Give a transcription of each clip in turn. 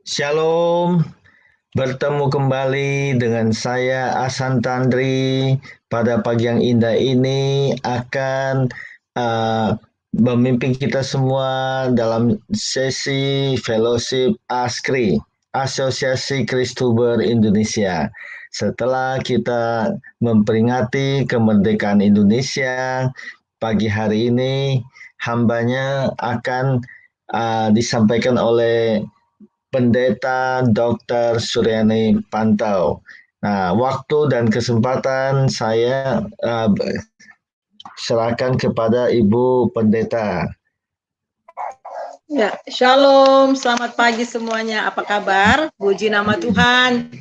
Shalom, bertemu kembali dengan saya Ahsan Tandri. Pada pagi yang indah ini akan uh, memimpin kita semua dalam sesi fellowship ASKRI, Asosiasi Kristuber Indonesia. Setelah kita memperingati kemerdekaan Indonesia, pagi hari ini hambanya akan disampaikan oleh Pendeta Dr. Suryani Pantau. Nah, waktu dan kesempatan saya serahkan kepada Ibu Pendeta. Ya, shalom, selamat pagi semuanya. Apa kabar? Puji nama Tuhan.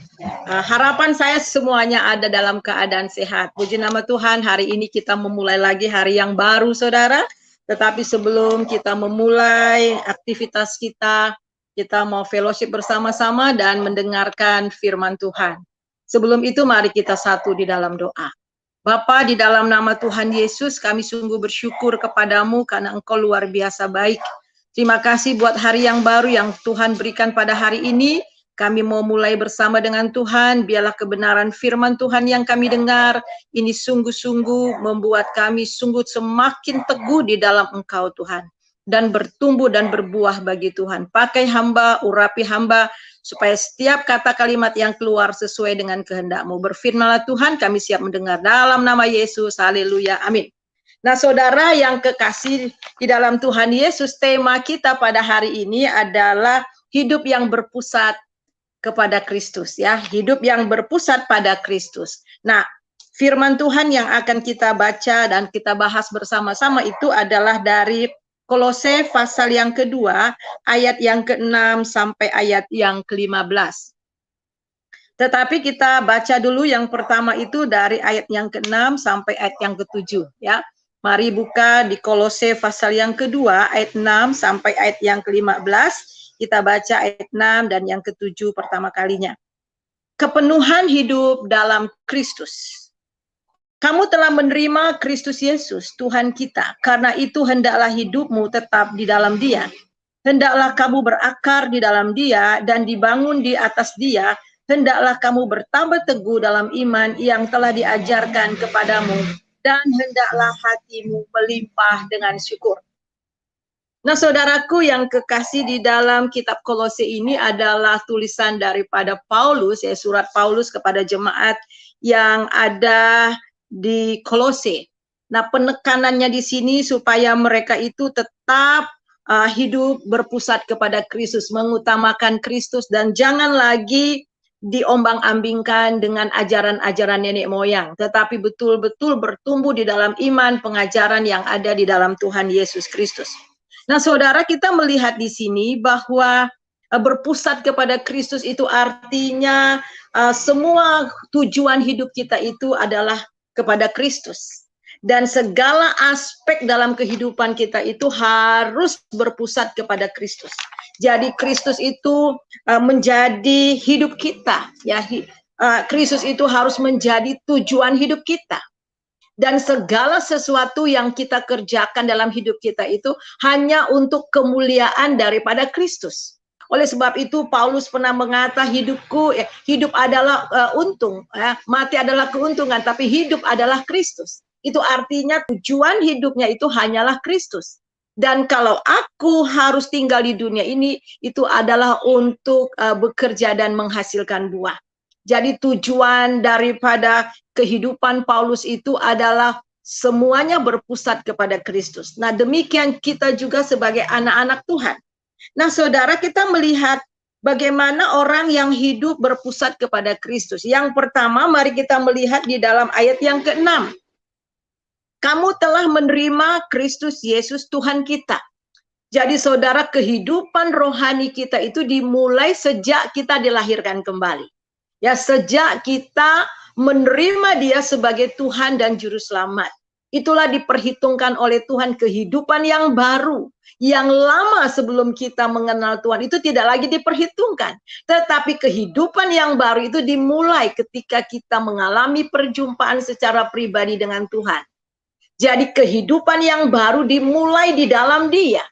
Harapan saya semuanya ada dalam keadaan sehat. Puji nama Tuhan, hari ini kita memulai lagi hari yang baru, saudara. Tetapi sebelum kita memulai aktivitas kita mau fellowship bersama-sama dan mendengarkan firman Tuhan. Sebelum itu, mari kita satu di dalam doa. Bapa, di dalam nama Tuhan Yesus, kami sungguh bersyukur kepadamu karena Engkau luar biasa baik. Terima kasih buat hari yang baru yang Tuhan berikan pada hari ini. Kami mau mulai bersama dengan Tuhan. Biarlah kebenaran firman Tuhan yang kami dengar ini sungguh-sungguh membuat kami sungguh semakin teguh di dalam Engkau, Tuhan. Dan bertumbuh dan berbuah bagi Tuhan. Pakai hamba, urapi hamba, supaya setiap kata kalimat yang keluar sesuai dengan kehendak-Mu. Berfirmanlah Tuhan, kami siap mendengar dalam nama Yesus. Haleluya. Amin. Nah, saudara yang kekasih di dalam Tuhan Yesus, tema kita pada hari ini adalah hidup yang berpusat kepada Kristus, ya, hidup yang berpusat pada Kristus. Nah, firman Tuhan yang akan kita baca dan kita bahas bersama-sama itu adalah dari Kolose pasal yang kedua, ayat yang ke-6 sampai ayat yang ke-15. Tetapi kita baca dulu yang pertama itu dari ayat yang ke-6 sampai ayat yang ke-7, ya. Mari buka di Kolose pasal yang kedua, ayat 6 sampai ayat yang ke-15. Kita baca ayat 6 dan yang ke-7 pertama kalinya. Kepenuhan hidup dalam Kristus. Kamu telah menerima Kristus Yesus, Tuhan kita. Karena itu hendaklah hidupmu tetap di dalam Dia. Hendaklah kamu berakar di dalam Dia dan dibangun di atas Dia. Hendaklah kamu bertambah teguh dalam iman yang telah diajarkan kepadamu. Dan hendaklah hatimu melimpah dengan syukur. Nah, saudaraku yang kekasih, di dalam kitab Kolose ini adalah tulisan daripada Paulus, ya, surat Paulus kepada jemaat yang ada di Kolose. Nah, penekanannya di sini supaya mereka itu tetap hidup berpusat kepada Kristus, mengutamakan Kristus, dan jangan lagi diombang-ambingkan dengan ajaran-ajaran nenek moyang, tetapi betul-betul bertumbuh di dalam iman pengajaran yang ada di dalam Tuhan Yesus Kristus. Nah, saudara, kita melihat di sini bahwa berpusat kepada Kristus itu artinya semua tujuan hidup kita itu adalah kepada Kristus. Dan segala aspek dalam kehidupan kita itu harus berpusat kepada Kristus. Jadi Kristus itu menjadi hidup kita, ya. Kristus itu harus menjadi tujuan hidup kita. Dan segala sesuatu yang kita kerjakan dalam hidup kita itu hanya untuk kemuliaan daripada Kristus. Oleh sebab itu Paulus pernah mengata hidup adalah untung, mati adalah keuntungan, tapi hidup adalah Kristus. Itu artinya tujuan hidupnya itu hanyalah Kristus. Dan kalau aku harus tinggal di dunia ini, itu adalah untuk bekerja dan menghasilkan buah. Jadi tujuan daripada kehidupan Paulus itu adalah semuanya berpusat kepada Kristus. Nah, demikian kita juga sebagai anak-anak Tuhan. Nah, saudara, kita melihat bagaimana orang yang hidup berpusat kepada Kristus. Yang pertama, mari kita melihat di dalam ayat yang ke-6. Kamu telah menerima Kristus Yesus Tuhan kita. Jadi saudara, kehidupan rohani kita itu dimulai sejak kita dilahirkan kembali. Ya, sejak kita menerima Dia sebagai Tuhan dan Juru Selamat. Itulah diperhitungkan oleh Tuhan kehidupan yang baru. Yang lama sebelum kita mengenal Tuhan itu tidak lagi diperhitungkan. Tetapi kehidupan yang baru itu dimulai ketika kita mengalami perjumpaan secara pribadi dengan Tuhan. Jadi kehidupan yang baru dimulai di dalam Dia.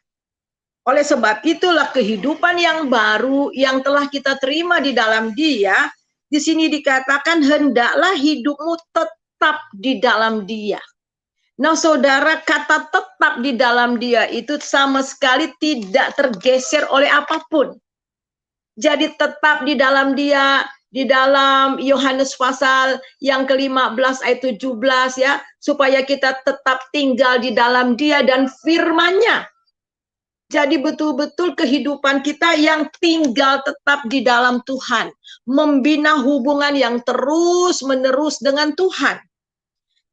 Oleh sebab itulah kehidupan yang baru yang telah kita terima di dalam Dia, di sini dikatakan hendaklah hidupmu tetap di dalam Dia. Nah, saudara, kata tetap di dalam Dia itu sama sekali tidak tergeser oleh apapun. Jadi tetap di dalam Dia, di dalam Yohanes pasal yang ke-15 ayat 17 ya, supaya kita tetap tinggal di dalam Dia dan firman-Nya. Jadi betul-betul kehidupan kita yang tinggal tetap di dalam Tuhan, membina hubungan yang terus-menerus dengan Tuhan.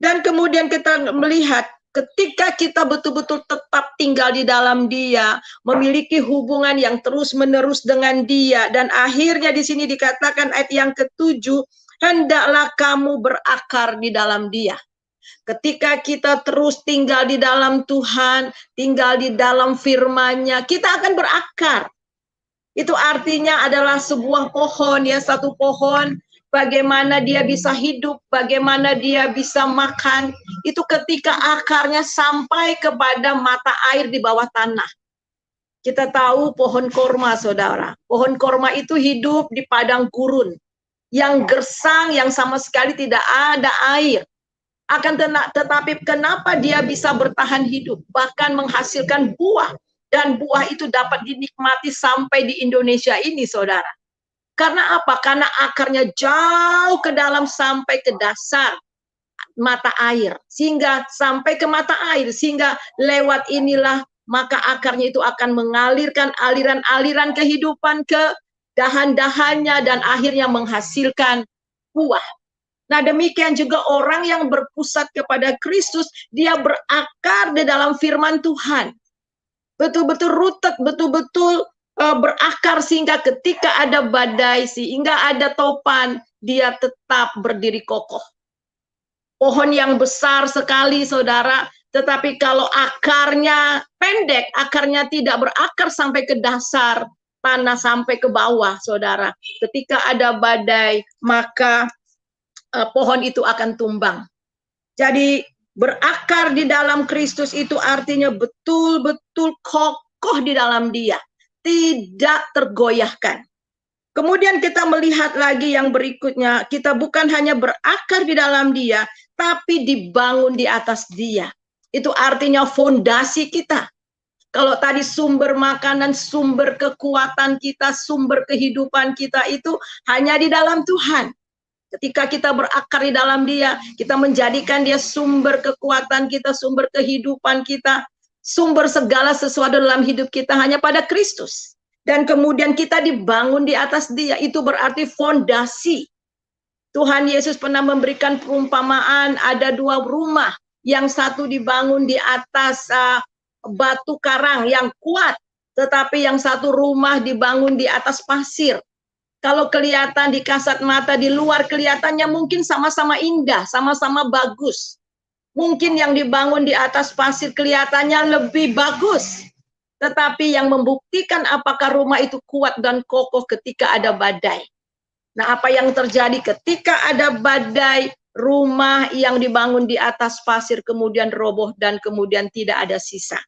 Dan kemudian kita melihat ketika kita betul-betul tetap tinggal di dalam Dia, memiliki hubungan yang terus-menerus dengan Dia, dan akhirnya di sini dikatakan ayat yang ke-7, hendaklah kamu berakar di dalam Dia. Ketika kita terus tinggal di dalam Tuhan, tinggal di dalam firman-Nya, kita akan berakar. Itu artinya adalah sebuah pohon, ya, satu pohon, bagaimana dia bisa hidup, bagaimana dia bisa makan, itu ketika akarnya sampai kepada mata air di bawah tanah. Kita tahu pohon korma, saudara. Pohon korma itu hidup di padang gurun, yang gersang, yang sama sekali tidak ada air. Akan tetapi kenapa dia bisa bertahan hidup, bahkan menghasilkan buah, dan buah itu dapat dinikmati sampai di Indonesia ini, saudara. Karena apa? Karena akarnya jauh ke dalam sampai ke dasar mata air, sehingga sampai ke mata air, sehingga lewat inilah maka akarnya itu akan mengalirkan aliran-aliran kehidupan ke dahan-dahannya dan akhirnya menghasilkan buah. Nah, demikian juga orang yang berpusat kepada Kristus, dia berakar di dalam firman Tuhan. Betul-betul rooted, betul-betul berakar sehingga ketika ada badai, sehingga ada topan, dia tetap berdiri kokoh. Pohon yang besar sekali, saudara, tetapi kalau akarnya pendek, akarnya tidak berakar sampai ke dasar tanah, sampai ke bawah, saudara. Ketika ada badai, maka pohon itu akan tumbang. Jadi berakar di dalam Kristus itu artinya betul-betul kokoh di dalam Dia, tidak tergoyahkan. Kemudian kita melihat lagi yang berikutnya, kita bukan hanya berakar di dalam Dia, tapi dibangun di atas Dia. Itu artinya fondasi kita. Kalau tadi sumber makanan, sumber kekuatan kita, sumber kehidupan kita itu hanya di dalam Tuhan. Ketika kita berakar di dalam Dia, kita menjadikan Dia sumber kekuatan kita, sumber kehidupan kita, sumber segala sesuatu dalam hidup kita hanya pada Kristus. Dan kemudian kita dibangun di atas Dia, itu berarti fondasi. Tuhan Yesus pernah memberikan perumpamaan, ada dua rumah, yang satu dibangun di atas batu karang yang kuat, tetapi yang satu rumah dibangun di atas pasir. Kalau kelihatan di kasat mata di luar kelihatannya mungkin sama-sama indah, sama-sama bagus. Mungkin yang dibangun di atas pasir kelihatannya lebih bagus. Tetapi yang membuktikan apakah rumah itu kuat dan kokoh ketika ada badai. Nah, apa yang terjadi ketika ada badai, rumah yang dibangun di atas pasir kemudian roboh dan kemudian tidak ada sisa.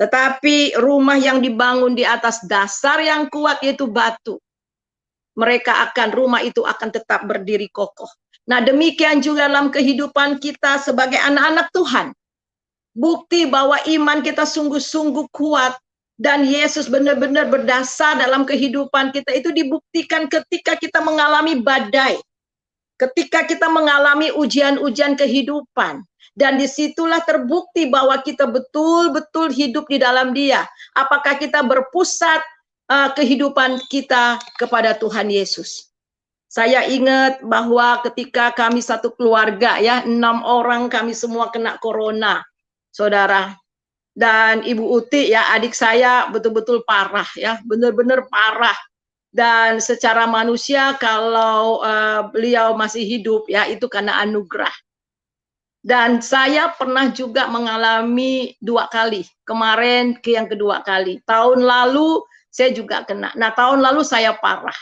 Tetapi rumah yang dibangun di atas dasar yang kuat yaitu batu, rumah itu akan tetap berdiri kokoh. Nah, demikian juga dalam kehidupan kita sebagai anak-anak Tuhan. Bukti bahwa iman kita sungguh-sungguh kuat dan Yesus benar-benar berdasar dalam kehidupan kita itu dibuktikan ketika kita mengalami badai. Ketika kita mengalami ujian-ujian kehidupan. Dan disitulah terbukti bahwa kita betul-betul hidup di dalam Dia. Apakah kita berpusat kehidupan kita kepada Tuhan Yesus. Saya ingat bahwa ketika kami satu keluarga, ya, 6 orang kami semua kena corona, saudara. Dan Ibu Uti, ya, adik saya betul-betul parah, ya, benar-benar parah. Dan secara manusia kalau beliau masih hidup, ya, itu karena anugerah. Dan saya pernah juga mengalami 2 kali, kemarin yang kedua kali. Tahun lalu saya juga kena. Nah, tahun lalu saya parah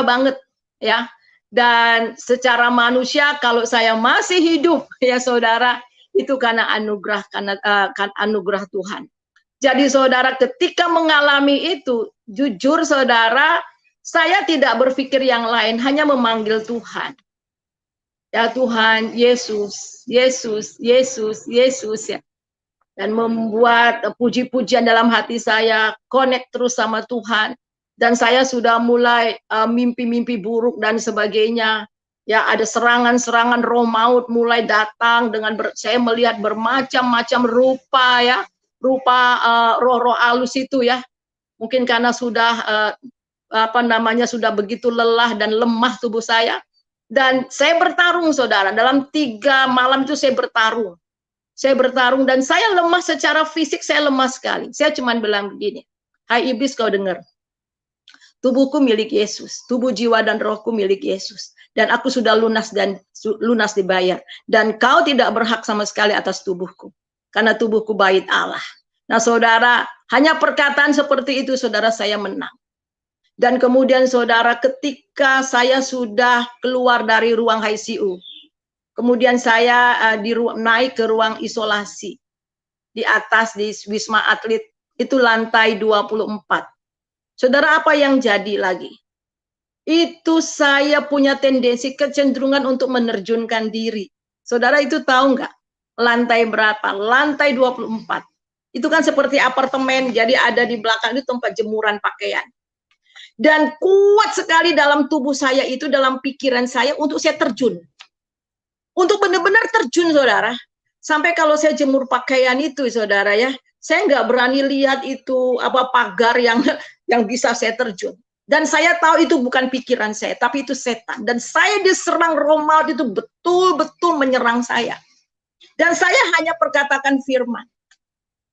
banget, ya. Dan secara manusia kalau saya masih hidup, ya saudara, itu karena anugerah Tuhan. Jadi saudara, ketika mengalami itu, jujur saudara, saya tidak berpikir yang lain, hanya memanggil Tuhan. Ya Tuhan, Yesus, Yesus, Yesus, Yesus ya. Dan membuat puji-pujian dalam hati saya, connect terus sama Tuhan. Dan saya sudah mulai mimpi-mimpi buruk dan sebagainya. Ya, ada serangan-serangan roh maut mulai datang dengan saya melihat bermacam-macam rupa ya, rupa roh-roh halus itu ya. Mungkin karena sudah sudah begitu lelah dan lemah tubuh saya. Dan saya bertarung saudara, dalam 3 malam itu saya bertarung. Saya bertarung dan saya lemah secara fisik, saya lemah sekali. Saya cuma bilang begini, hai iblis kau dengar, tubuhku milik Yesus, tubuh jiwa dan rohku milik Yesus. Dan aku sudah lunas dibayar. Dan kau tidak berhak sama sekali atas tubuhku. Karena tubuhku bait Allah. Nah saudara, hanya perkataan seperti itu saudara saya menang. Dan kemudian saudara, ketika saya sudah keluar dari ruang ICU, kemudian saya naik ke ruang isolasi. Di atas di Wisma Atlet, itu lantai 24. Saudara, apa yang jadi lagi? Itu saya punya tendensi kecenderungan untuk menerjunkan diri. Saudara itu tahu nggak? Lantai berapa? Lantai 24. Itu kan seperti apartemen, jadi ada di belakang itu tempat jemuran pakaian. Dan kuat sekali dalam tubuh saya itu, dalam pikiran saya untuk saya terjun. Untuk benar-benar terjun saudara. Sampai kalau saya jemur pakaian itu saudara ya, saya nggak berani lihat itu apa pagar yang bisa saya terjun. Dan saya tahu itu bukan pikiran saya, tapi itu setan. Dan saya diserang roh maut itu betul-betul menyerang saya. Dan saya hanya perkatakan firman.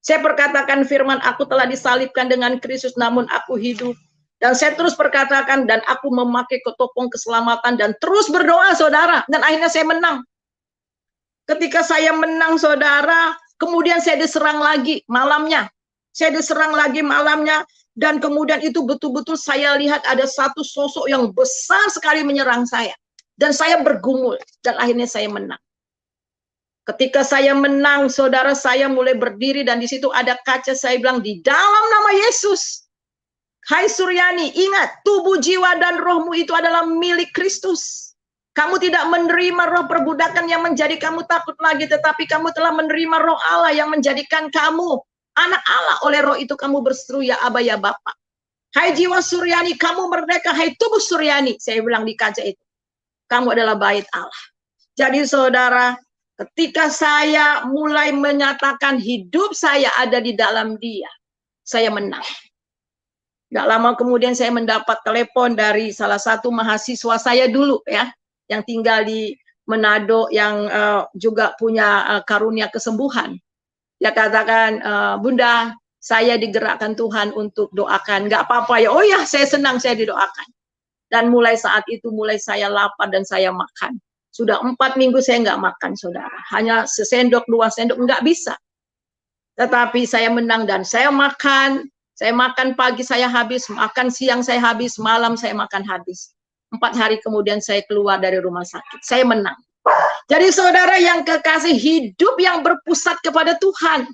Saya perkatakan firman, aku telah disalibkan dengan Kristus, namun aku hidup. Dan saya terus perkatakan, dan aku memakai ketopong keselamatan, dan terus berdoa saudara. Dan akhirnya saya menang. Ketika saya menang saudara, kemudian saya diserang lagi malamnya. Saya diserang lagi malamnya. Dan kemudian itu betul-betul saya lihat ada satu sosok yang besar sekali menyerang saya. Dan saya bergumul. Dan akhirnya saya menang. Ketika saya menang, saudara, saya mulai berdiri. Dan di situ ada kaca, saya bilang, di dalam nama Yesus. Hai Suryani, ingat, tubuh, jiwa, dan rohmu itu adalah milik Kristus. Kamu tidak menerima roh perbudakan yang menjadi kamu takut lagi, tetapi kamu telah menerima roh Allah yang menjadikan kamu anak Allah. Oleh roh itu kamu berseru, ya Aba, ya Bapa. Hai jiwa Suryani, kamu merdeka. Hai tubuh Suryani, saya bilang di kaca itu, kamu adalah bait Allah. Jadi saudara, ketika saya mulai menyatakan hidup saya ada di dalam Dia, saya menang. Gak lama kemudian saya mendapat telepon dari salah satu mahasiswa saya dulu ya, yang tinggal di Manado, yang juga punya karunia kesembuhan. Dia katakan, Bunda, saya digerakkan Tuhan untuk doakan. Gak apa-apa ya, oh ya saya senang saya didoakan. Dan mulai saat itu mulai saya lapar dan saya makan. Sudah 4 minggu saya nggak makan saudara, hanya sesendok 2 sendok, nggak bisa. Tetapi saya menang dan saya makan. Saya makan pagi saya habis, makan siang saya habis, malam saya makan habis. 4 hari kemudian saya keluar dari rumah sakit. Saya menang. Jadi saudara yang kekasih, hidup yang berpusat kepada Tuhan.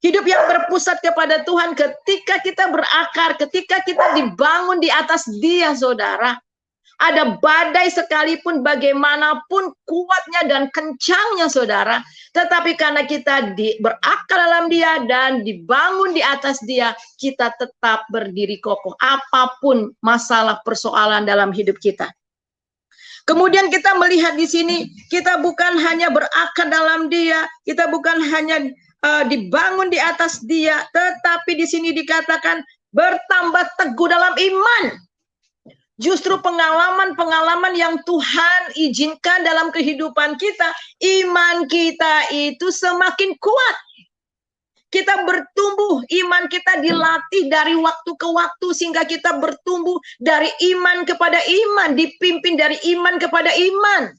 Hidup yang berpusat kepada Tuhan ketika kita berakar, ketika kita dibangun di atas Dia saudara. Ada badai sekalipun bagaimanapun kuatnya dan kencangnya saudara. Tetapi karena kita berakar dalam Dia dan dibangun di atas Dia, kita tetap berdiri kokoh. Apapun masalah persoalan dalam hidup kita. Kemudian kita melihat di sini, kita bukan hanya berakar dalam Dia, kita bukan hanya dibangun di atas Dia, tetapi di sini dikatakan bertambah teguh dalam iman. Justru pengalaman-pengalaman yang Tuhan izinkan dalam kehidupan kita, iman kita itu semakin kuat. Kita bertumbuh, iman kita dilatih dari waktu ke waktu, sehingga kita bertumbuh dari iman kepada iman, dipimpin dari iman kepada iman.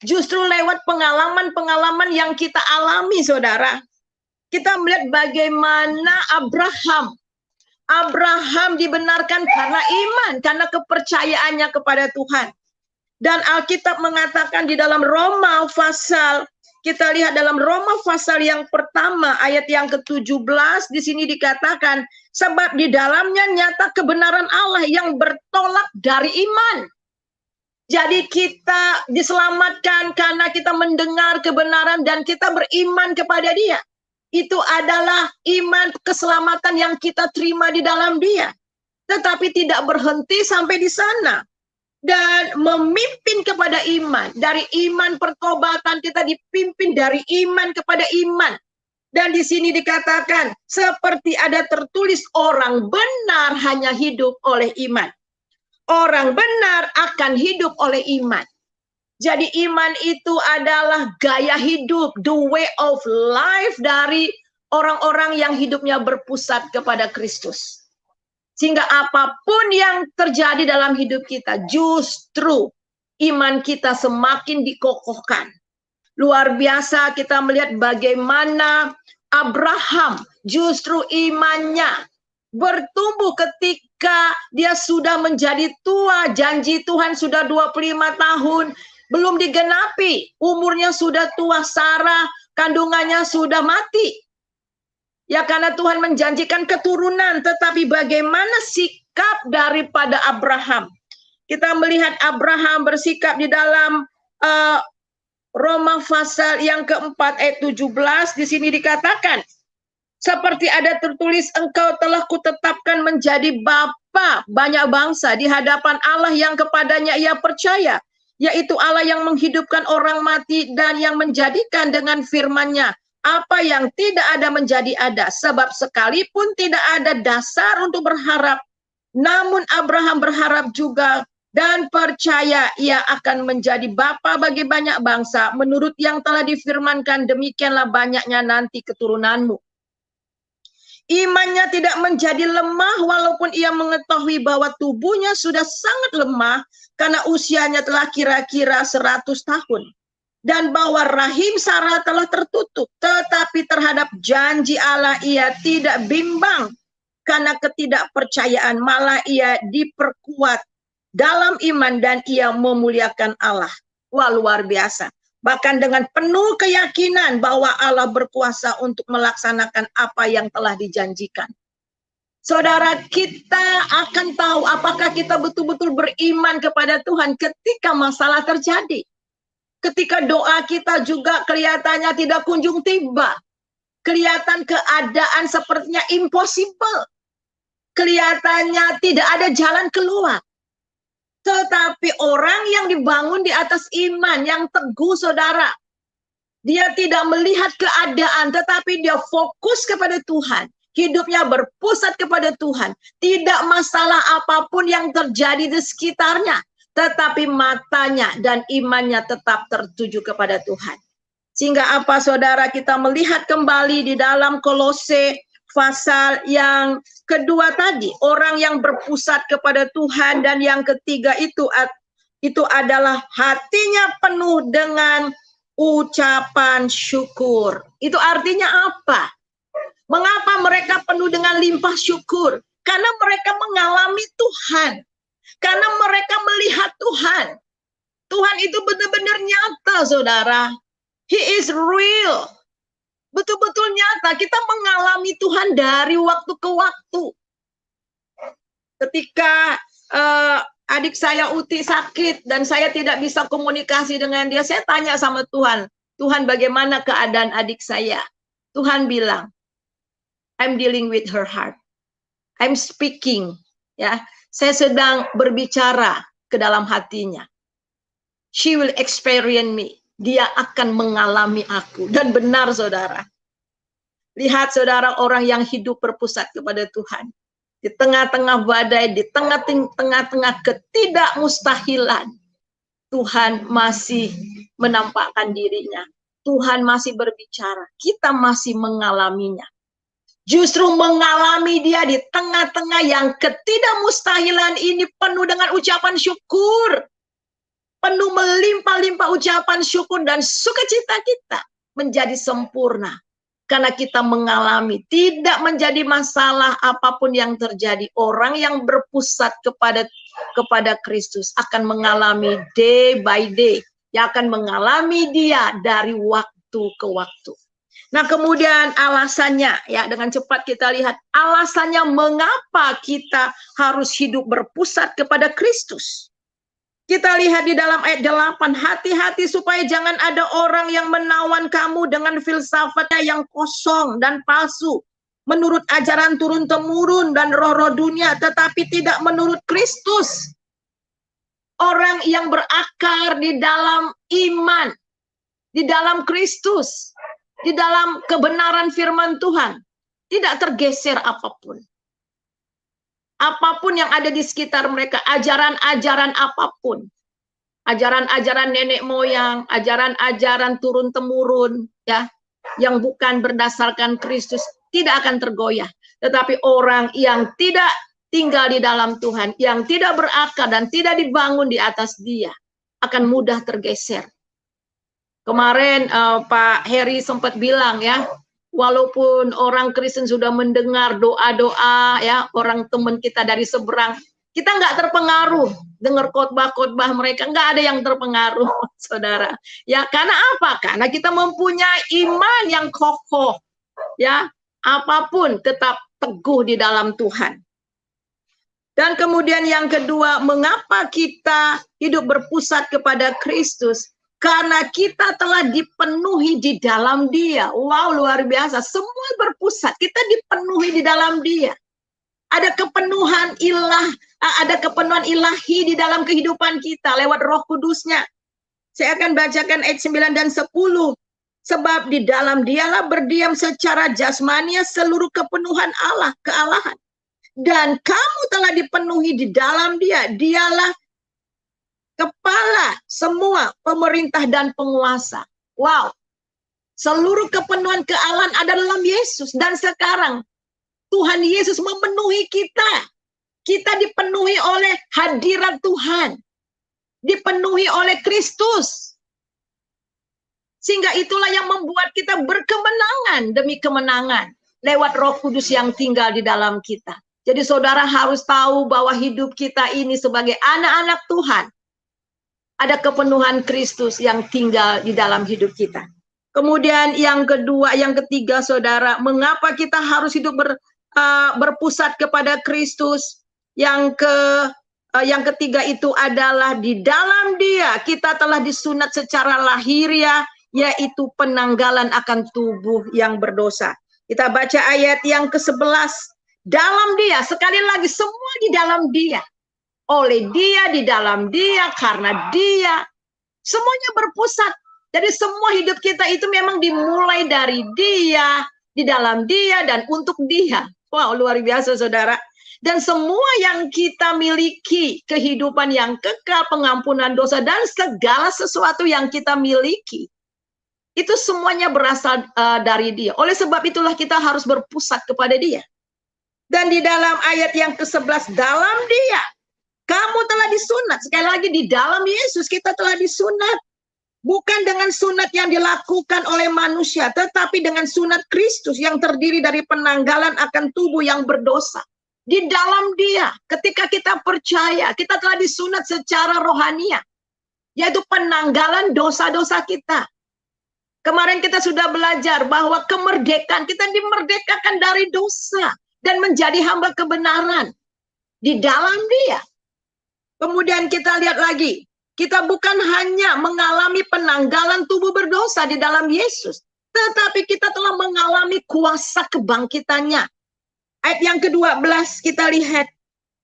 Justru lewat pengalaman-pengalaman yang kita alami, saudara. Kita melihat bagaimana Abraham dibenarkan karena iman, karena kepercayaannya kepada Tuhan. Dan Alkitab mengatakan di dalam Roma pasal Kita lihat dalam Roma pasal yang pertama ayat yang ke-17, di sini dikatakan, sebab di dalamnya nyata kebenaran Allah yang bertolak dari iman. Jadi kita diselamatkan karena kita mendengar kebenaran dan kita beriman kepada Dia. Itu adalah iman keselamatan yang kita terima di dalam Dia. Tetapi tidak berhenti sampai di sana. Dan memimpin kepada iman. Dari iman pertobatan kita dipimpin dari iman kepada iman. Dan di sini dikatakan seperti ada tertulis, orang benar hanya hidup oleh iman. Orang benar akan hidup oleh iman. Jadi iman itu adalah gaya hidup, the way of life dari orang-orang yang hidupnya berpusat kepada Kristus. Sehingga apapun yang terjadi dalam hidup kita, justru iman kita semakin dikokohkan. Luar biasa kita melihat bagaimana Abraham justru imannya bertumbuh ketika dia sudah menjadi tua. Janji Tuhan sudah 25 tahun, belum digenapi. Umurnya sudah tua, Sarah kandungannya sudah mati. Ya, karena Tuhan menjanjikan keturunan, tetapi bagaimana sikap daripada Abraham? Kita melihat Abraham bersikap di dalam Roma pasal yang keempat ayat 17, di sini dikatakan, seperti ada tertulis, engkau telah kutetapkan menjadi bapa banyak bangsa di hadapan Allah yang kepadanya ia percaya, yaitu Allah yang menghidupkan orang mati dan yang menjadikan dengan firman-Nya apa yang tidak ada menjadi ada, sebab sekalipun tidak ada dasar untuk berharap, namun Abraham berharap juga dan percaya ia akan menjadi bapa bagi banyak bangsa, menurut yang telah difirmankan, demikianlah banyaknya nanti keturunanmu. Imannya tidak menjadi lemah walaupun ia mengetahui bahwa tubuhnya sudah sangat lemah karena usianya telah kira-kira 100 tahun. Dan bahwa rahim Sarah telah tertutup, tetapi terhadap janji Allah ia tidak bimbang karena ketidakpercayaan, malah ia diperkuat dalam iman dan ia memuliakan Allah. Wah, luar biasa. Bahkan dengan penuh keyakinan bahwa Allah berkuasa untuk melaksanakan apa yang telah dijanjikan. Saudara, kita akan tahu apakah kita betul-betul beriman kepada Tuhan ketika masalah terjadi. Ketika doa kita juga kelihatannya tidak kunjung tiba. Kelihatan keadaan sepertinya impossible. Kelihatannya tidak ada jalan keluar. Tetapi orang yang dibangun di atas iman, yang teguh, saudara, dia tidak melihat keadaan, tetapi dia fokus kepada Tuhan. Hidupnya berpusat kepada Tuhan. Tidak masalah apapun yang terjadi di sekitarnya, tetapi matanya dan imannya tetap tertuju kepada Tuhan. Sehingga apa, saudara, kita melihat kembali di dalam Kolose pasal yang kedua tadi, orang yang berpusat kepada Tuhan, dan yang ketiga itu adalah hatinya penuh dengan ucapan syukur. Itu artinya apa? Mengapa mereka penuh dengan limpah syukur? Karena mereka mengalami Tuhan. Karena mereka melihat Tuhan. Tuhan itu benar-benar nyata, saudara. He is real. Betul-betul nyata. Kita mengalami Tuhan dari waktu ke waktu. Ketika adik saya Uti sakit dan saya tidak bisa komunikasi dengan dia, saya tanya sama Tuhan, Tuhan, bagaimana keadaan adik saya? Tuhan bilang, I'm dealing with her heart. I'm speaking, ya. Saya sedang berbicara ke dalam hatinya. She will experience me. Dia akan mengalami aku. Dan benar, saudara. Lihat, saudara, orang yang hidup berpusat kepada Tuhan. Di tengah-tengah badai, di tengah-tengah ketidakmustahilan, Tuhan masih menampakkan dirinya. Tuhan masih berbicara. Kita masih mengalaminya. Justru mengalami dia di tengah-tengah yang ketidakmustahilan ini penuh dengan ucapan syukur. Penuh melimpah-limpah ucapan syukur dan sukacita kita menjadi sempurna. Karena kita mengalami, tidak menjadi masalah apapun yang terjadi. Orang yang berpusat kepada Kristus akan mengalami day by day. Yang akan mengalami dia dari waktu waktu ke waktu. Nah, kemudian alasannya, ya, dengan cepat kita lihat alasannya mengapa kita harus hidup berpusat kepada Kristus. Kita lihat di dalam ayat 8, hati-hati supaya jangan ada orang yang menawan kamu dengan filsafatnya yang kosong dan palsu, menurut ajaran turun-temurun dan roh-roh dunia, tetapi tidak menurut Kristus. Orang yang berakar di dalam iman, di dalam Kristus, di dalam kebenaran firman Tuhan, tidak tergeser apapun. Apapun yang ada di sekitar mereka, ajaran-ajaran apapun, ajaran-ajaran nenek moyang, ajaran-ajaran turun-temurun, ya, yang bukan berdasarkan Kristus, tidak akan tergoyah. Tetapi orang yang tidak tinggal di dalam Tuhan, yang tidak berakar dan tidak dibangun di atas Dia, akan mudah tergeser. Kemarin Pak Heri sempat bilang, ya, walaupun orang Kristen sudah mendengar doa-doa, ya, orang teman kita dari seberang, kita nggak terpengaruh dengar khotbah-khotbah mereka, nggak ada yang terpengaruh, saudara. Ya, karena apa? Karena kita mempunyai iman yang kokoh, ya, apapun tetap teguh di dalam Tuhan. Dan kemudian yang kedua, mengapa kita hidup berpusat kepada Kristus? Karena kita telah dipenuhi di dalam Dia. Wow, luar biasa. Semua berpusat, kita dipenuhi di dalam Dia. Ada kepenuhan ilahi di dalam kehidupan kita lewat Roh Kudusnya. Saya akan bacakan ayat 9 dan 10. Sebab di dalam Dialah berdiam secara jasmania seluruh kepenuhan Allah, kealahan. Dan kamu telah dipenuhi di dalam Dia. Dialah kepala semua pemerintah dan penguasa. Wow. Seluruh kepenuhan kealahan ada dalam Yesus. Dan sekarang Tuhan Yesus memenuhi kita. Kita dipenuhi oleh hadirat Tuhan. Dipenuhi oleh Kristus. Sehingga itulah yang membuat kita berkemenangan demi kemenangan. Lewat Roh Kudus yang tinggal di dalam kita. Jadi saudara harus tahu bahwa hidup kita ini sebagai anak-anak Tuhan, ada kepenuhan Kristus yang tinggal di dalam hidup kita. Kemudian yang kedua, yang ketiga, saudara, mengapa kita harus hidup berpusat kepada Kristus? Yang ketiga itu adalah di dalam Dia kita telah disunat secara lahiriah, yaitu penanggalan akan tubuh yang berdosa. Kita baca ayat yang ke-11. Dalam Dia, sekali lagi, semua di dalam Dia. Oleh Dia, di dalam Dia, karena Dia, semuanya berpusat. Jadi semua hidup kita itu memang dimulai dari Dia, di dalam Dia, dan untuk Dia. Wow, luar biasa, saudara. Dan semua yang kita miliki, kehidupan yang kekal, pengampunan dosa, dan segala sesuatu yang kita miliki, itu semuanya berasal dari Dia. Oleh sebab itulah kita harus berpusat kepada Dia. Dan di dalam ayat yang ke-11, dalam Dia, kamu telah disunat. Sekali lagi, di dalam Yesus kita telah disunat. Bukan dengan sunat yang dilakukan oleh manusia, tetapi dengan sunat Kristus yang terdiri dari penanggalan akan tubuh yang berdosa. Di dalam Dia, ketika kita percaya, kita telah disunat secara rohania, yaitu penanggalan dosa-dosa kita. Kemarin kita sudah belajar bahwa kemerdekaan, kita dimerdekakan dari dosa dan menjadi hamba kebenaran di dalam Dia. Kemudian kita lihat lagi, kita bukan hanya mengalami penanggalan tubuh berdosa di dalam Yesus, tetapi kita telah mengalami kuasa kebangkitannya. Ayat yang ke-12 kita lihat,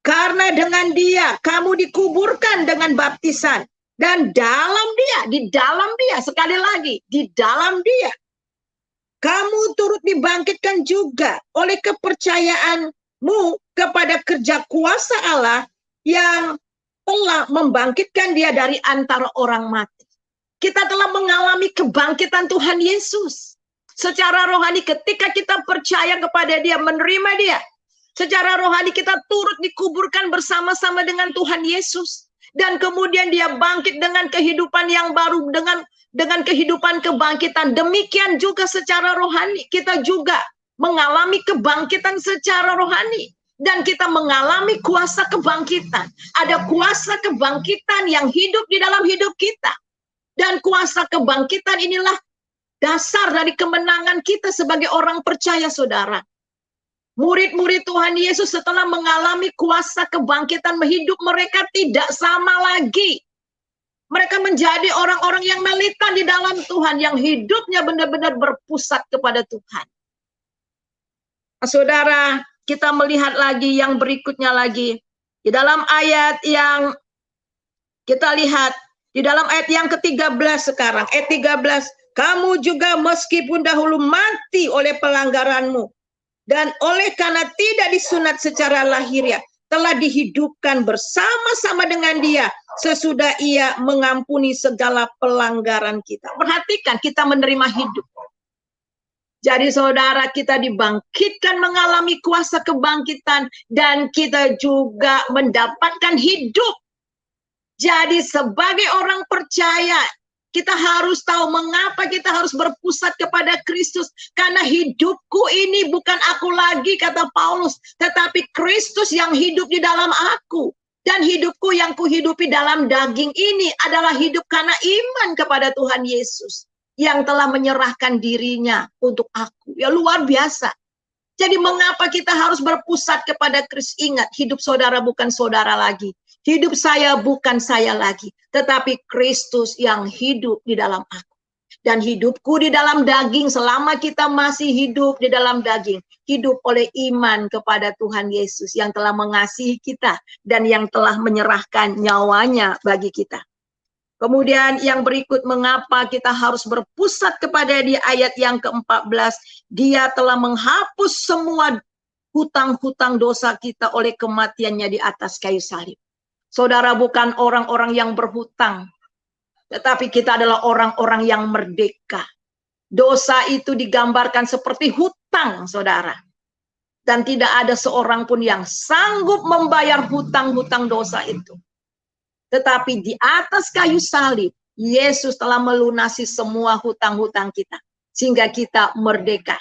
karena dengan Dia kamu dikuburkan dengan baptisan, dan dalam Dia, di dalam Dia, sekali lagi, di dalam Dia, kamu turut dibangkitkan juga oleh kepercayaanmu kepada kerja kuasa Allah yang telah membangkitkan Dia dari antara orang mati. Kita telah mengalami kebangkitan Tuhan Yesus. Secara rohani ketika kita percaya kepada Dia, menerima Dia, secara rohani kita turut dikuburkan bersama-sama dengan Tuhan Yesus. Dan kemudian Dia bangkit dengan kehidupan yang baru, dengan kehidupan kebangkitan. Demikian juga secara rohani kita juga mengalami kebangkitan secara rohani. Dan kita mengalami kuasa kebangkitan. Ada kuasa kebangkitan yang hidup di dalam hidup kita. Dan kuasa kebangkitan inilah dasar dari kemenangan kita sebagai orang percaya, saudara. Murid-murid Tuhan Yesus setelah mengalami kuasa kebangkitan hidup, mereka tidak sama lagi. Mereka menjadi orang-orang yang melita di dalam Tuhan, yang hidupnya benar-benar berpusat kepada Tuhan. Saudara, kita melihat lagi yang berikutnya lagi. Di dalam ayat yang kita lihat, di dalam ayat yang ke-13 sekarang, ayat 13, kamu juga meskipun dahulu mati oleh pelanggaranmu, dan oleh karena tidak disunat secara lahiriah, telah dihidupkan bersama-sama dengan dia, sesudah ia mengampuni segala pelanggaran kita. Perhatikan, kita menerima hidup. Jadi saudara, kita dibangkitkan mengalami kuasa kebangkitan, dan kita juga mendapatkan hidup. Jadi sebagai orang percaya, kita harus tahu mengapa kita harus berpusat kepada Kristus. Karena hidupku ini bukan aku lagi, kata Paulus, tetapi Kristus yang hidup di dalam aku. Dan hidupku yang kuhidupi dalam daging ini adalah hidup karena iman kepada Tuhan Yesus yang telah menyerahkan dirinya untuk aku. Ya, luar biasa. Jadi mengapa kita harus berpusat kepada Kristus? Ingat, hidup saudara bukan saudara lagi. Hidup saya bukan saya lagi, tetapi Kristus yang hidup di dalam aku. Dan hidupku di dalam daging, selama kita masih hidup di dalam daging, hidup oleh iman kepada Tuhan Yesus yang telah mengasihi kita dan yang telah menyerahkan nyawanya bagi kita. Kemudian yang berikut, mengapa kita harus berpusat kepada di ayat yang ke-14, dia telah menghapus semua hutang-hutang dosa kita oleh kematiannya di atas kayu salib. Saudara, bukan orang-orang yang berhutang, tetapi kita adalah orang-orang yang merdeka. Dosa itu digambarkan seperti hutang, saudara. Dan tidak ada seorang pun yang sanggup membayar hutang-hutang dosa itu. Tetapi di atas kayu salib, Yesus telah melunasi semua hutang-hutang kita. Sehingga kita merdeka.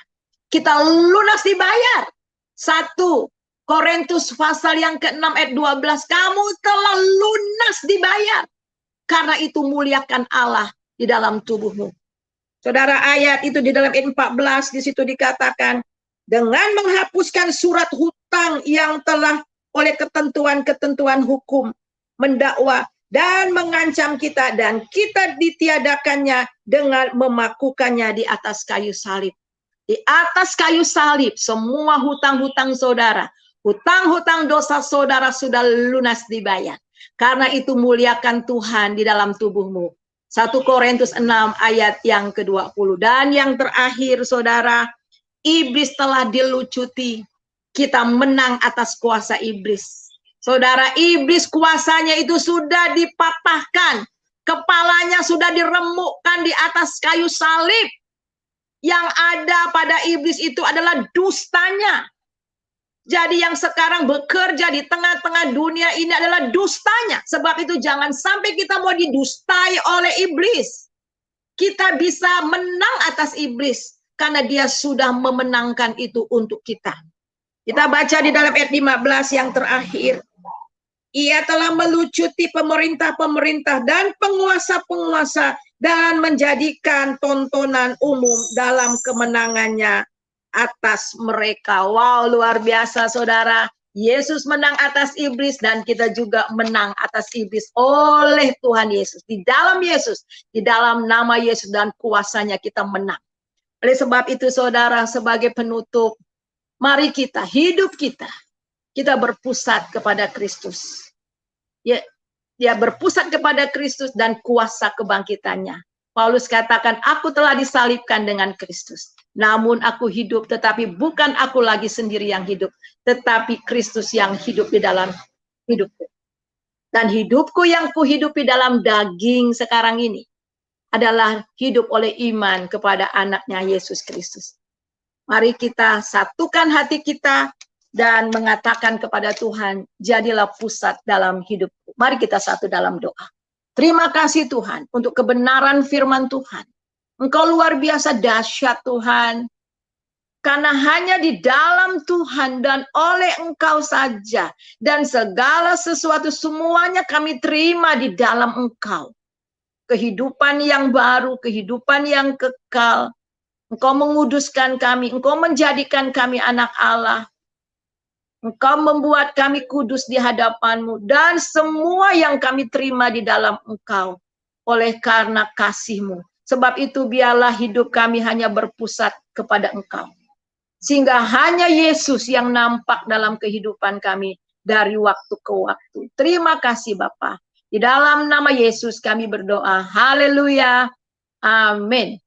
Kita lunas dibayar. 1 Korintus pasal yang ke-6 ayat 12, kamu telah lunas dibayar. Karena itu muliakan Allah di dalam tubuhmu. Saudara, ayat itu di dalam ayat 14, di situ dikatakan, dengan menghapuskan surat hutang yang telah oleh ketentuan-ketentuan hukum, mendakwa dan mengancam kita, dan kita ditiadakannya dengan memakukannya di atas kayu salib. Di atas kayu salib, semua hutang-hutang saudara, hutang-hutang dosa saudara sudah lunas dibayar. Karena itu muliakan Tuhan di dalam tubuhmu. 1 Korintus 6 ayat yang ke-20. Dan yang terakhir saudara, iblis telah dilucuti. Kita menang atas kuasa iblis. Saudara, iblis kuasanya itu sudah dipatahkan. Kepalanya sudah diremukkan di atas kayu salib. Yang ada pada iblis itu adalah dustanya. Jadi yang sekarang bekerja di tengah-tengah dunia ini adalah dustanya. Sebab itu jangan sampai kita mau didustai oleh iblis. Kita bisa menang atas iblis karena dia sudah memenangkan itu untuk kita. Kita baca di dalam ayat 15 yang terakhir. Ia telah melucuti pemerintah-pemerintah dan penguasa-penguasa dan menjadikan tontonan umum dalam kemenangannya atas mereka. Wow, luar biasa saudara. Yesus menang atas iblis dan kita juga menang atas iblis oleh Tuhan Yesus. Di dalam Yesus, di dalam nama Yesus dan kuasanya kita menang. Oleh sebab itu saudara, sebagai penutup, mari kita, hidup kita berpusat kepada Kristus. Ya berpusat kepada Kristus dan kuasa kebangkitannya. Paulus katakan, aku telah disalibkan dengan Kristus. Namun aku hidup, tetapi bukan aku lagi sendiri yang hidup, tetapi Kristus yang hidup di dalam hidupku. Dan hidupku yang kuhidupi dalam daging sekarang ini adalah hidup oleh iman kepada anaknya Yesus Kristus. Mari kita satukan hati kita dan mengatakan kepada Tuhan, jadilah pusat dalam hidupku. Mari kita satu dalam doa. Terima kasih Tuhan untuk kebenaran firman Tuhan. Engkau luar biasa dahsyat Tuhan. Karena hanya di dalam Tuhan dan oleh Engkau saja. Dan segala sesuatu semuanya kami terima di dalam Engkau. kehidupan yang baru, kehidupan yang kekal. Engkau menguduskan kami, Engkau menjadikan kami anak Allah. Engkau membuat kami kudus di hadapan-Mu, dan semua yang kami terima di dalam Engkau oleh karena kasih-Mu. Sebab itu biarlah hidup kami hanya berpusat kepada Engkau, sehingga hanya Yesus yang nampak dalam kehidupan kami dari waktu ke waktu. Terima kasih Bapa. Di dalam nama Yesus kami berdoa. Haleluya. Amin.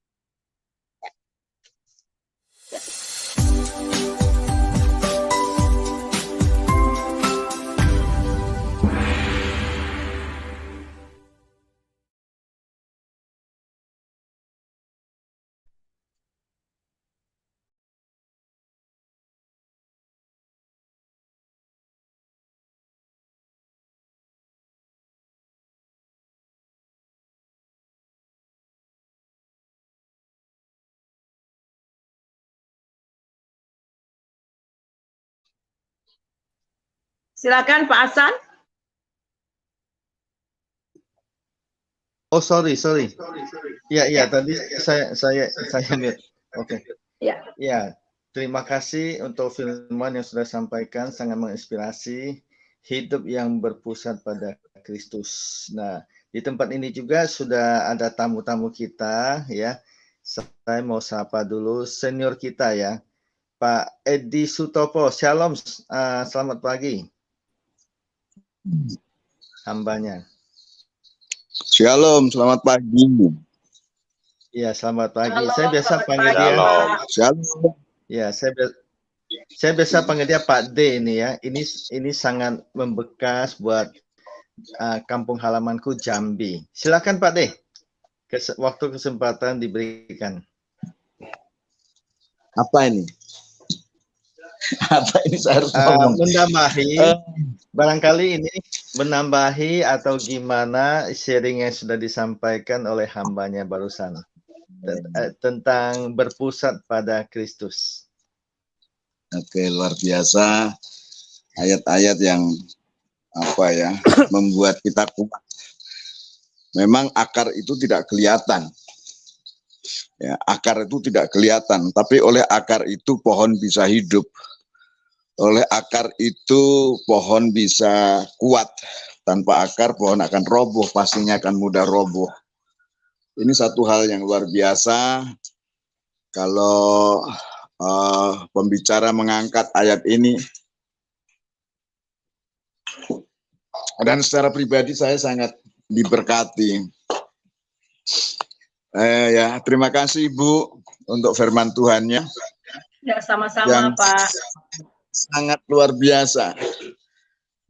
Silakan Pak Hasan. Oh, sorry. Ya, tadi saya mute. Oke. Ya, terima kasih untuk firman yang sudah sampaikan, sangat menginspirasi, hidup yang berpusat pada Kristus. Nah, di tempat ini juga sudah ada tamu-tamu kita ya. Saya mau sapa dulu senior kita ya, Pak Edi Sutopo. Shalom, selamat pagi. Hambanya. Shalom, selamat pagi. Iya, selamat pagi. Halo, saya biasa selamat panggil pagi, dia. Pak. Shalom. Ya, saya biasa panggil dia Pak D ini ya. Ini sangat membekas buat kampung halamanku Jambi. Silakan Pak D. Waktu kesempatan diberikan. Apa ini? Apa ini saya harus ngomong? Menambahi, barangkali ini menambahi atau gimana sharing yang sudah disampaikan oleh hambanya barusan tentang berpusat pada Kristus. Oke, luar biasa. Ayat-ayat yang membuat kita kuat. Memang akar itu tidak kelihatan. Ya, akar itu tidak kelihatan, tapi oleh akar itu pohon bisa hidup. Oleh akar itu pohon bisa kuat. Tanpa akar pohon akan roboh, pastinya akan mudah roboh. Ini satu hal yang luar biasa. Kalau pembicara mengangkat ayat ini, dan secara pribadi saya sangat diberkati. Ya, terima kasih Ibu untuk firman Tuhannya. Ya, sama-sama Pak. Sangat luar biasa.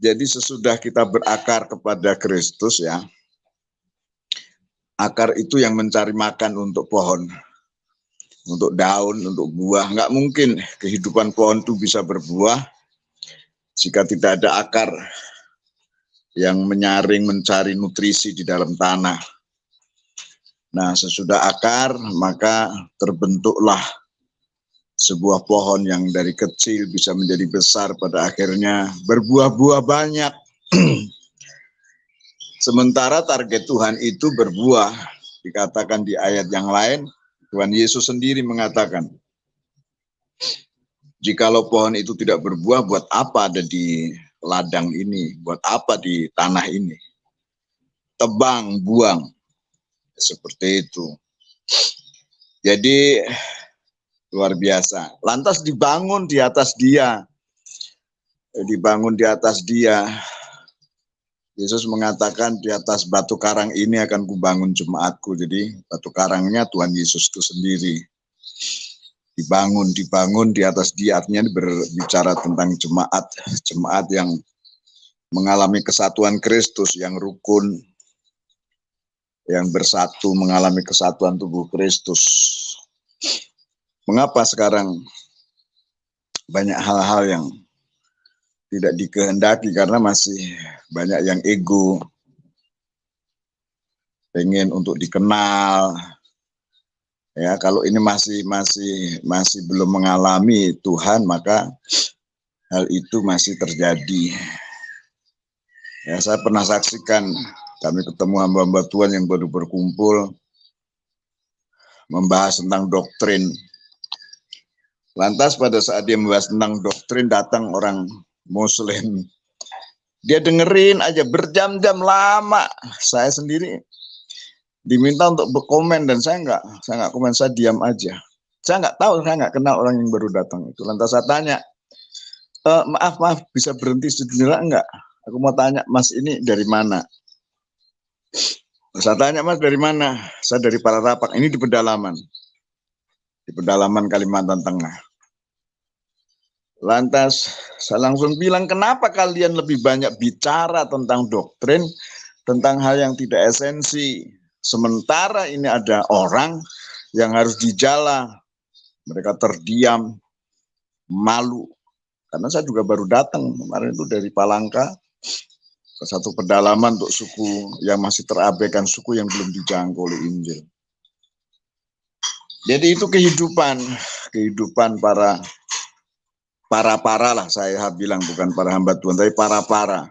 Jadi sesudah kita berakar kepada Kristus ya, akar itu yang mencari makan untuk pohon, untuk daun, untuk buah. Nggak mungkin kehidupan pohon itu bisa berbuah jika tidak ada akar yang menyaring, mencari nutrisi di dalam tanah. Nah, sesudah akar, maka terbentuklah sebuah pohon yang dari kecil bisa menjadi besar, pada akhirnya berbuah-buah banyak. Sementara target Tuhan itu berbuah. Dikatakan di ayat yang lain, Tuhan Yesus sendiri mengatakan, jikalau pohon itu tidak berbuah, buat apa ada di ladang ini? Buat apa di tanah ini? Tebang, buang. Seperti itu. Jadi luar biasa. Lantas dibangun di atas dia. Dibangun di atas dia. Yesus mengatakan di atas batu karang ini akan kubangun jemaatku. Jadi batu karangnya Tuhan Yesus itu sendiri. Dibangun di atas dia, artinya berbicara tentang jemaat. Jemaat yang mengalami kesatuan Kristus, yang rukun, yang bersatu, mengalami kesatuan tubuh Kristus. Mengapa sekarang banyak hal-hal yang tidak dikehendaki? Karena masih banyak yang ego, pengen untuk dikenal. Ya, kalau ini masih belum mengalami Tuhan, maka hal itu masih terjadi. Ya, saya pernah saksikan Kami ketemu hamba-hamba Tuhan yang baru berkumpul membahas tentang doktrin. Lantas pada saat dia membahas tentang doktrin, datang orang Muslim. Dia dengerin aja berjam-jam lama. Saya sendiri diminta untuk berkomen dan saya nggak komen, saya diam aja. Saya nggak tahu, saya nggak kenal orang yang baru datang itu. Lantas saya tanya, maaf bisa berhenti sejenak enggak? Aku mau tanya, Mas ini dari mana? Saya tanya, Mas dari mana? Saya dari Pararapak. Ini di pedalaman Kalimantan Tengah. Lantas saya langsung bilang, kenapa kalian lebih banyak bicara tentang doktrin, tentang hal yang tidak esensi. Sementara ini ada orang yang harus dijala. Mereka terdiam, malu. Karena saya juga baru datang kemarin itu dari Palangka ke satu pedalaman untuk suku yang masih terabaikan, suku yang belum dijangkau oleh Injil. Jadi itu kehidupan para lah saya bilang, bukan para hamba Tuhan, tapi para.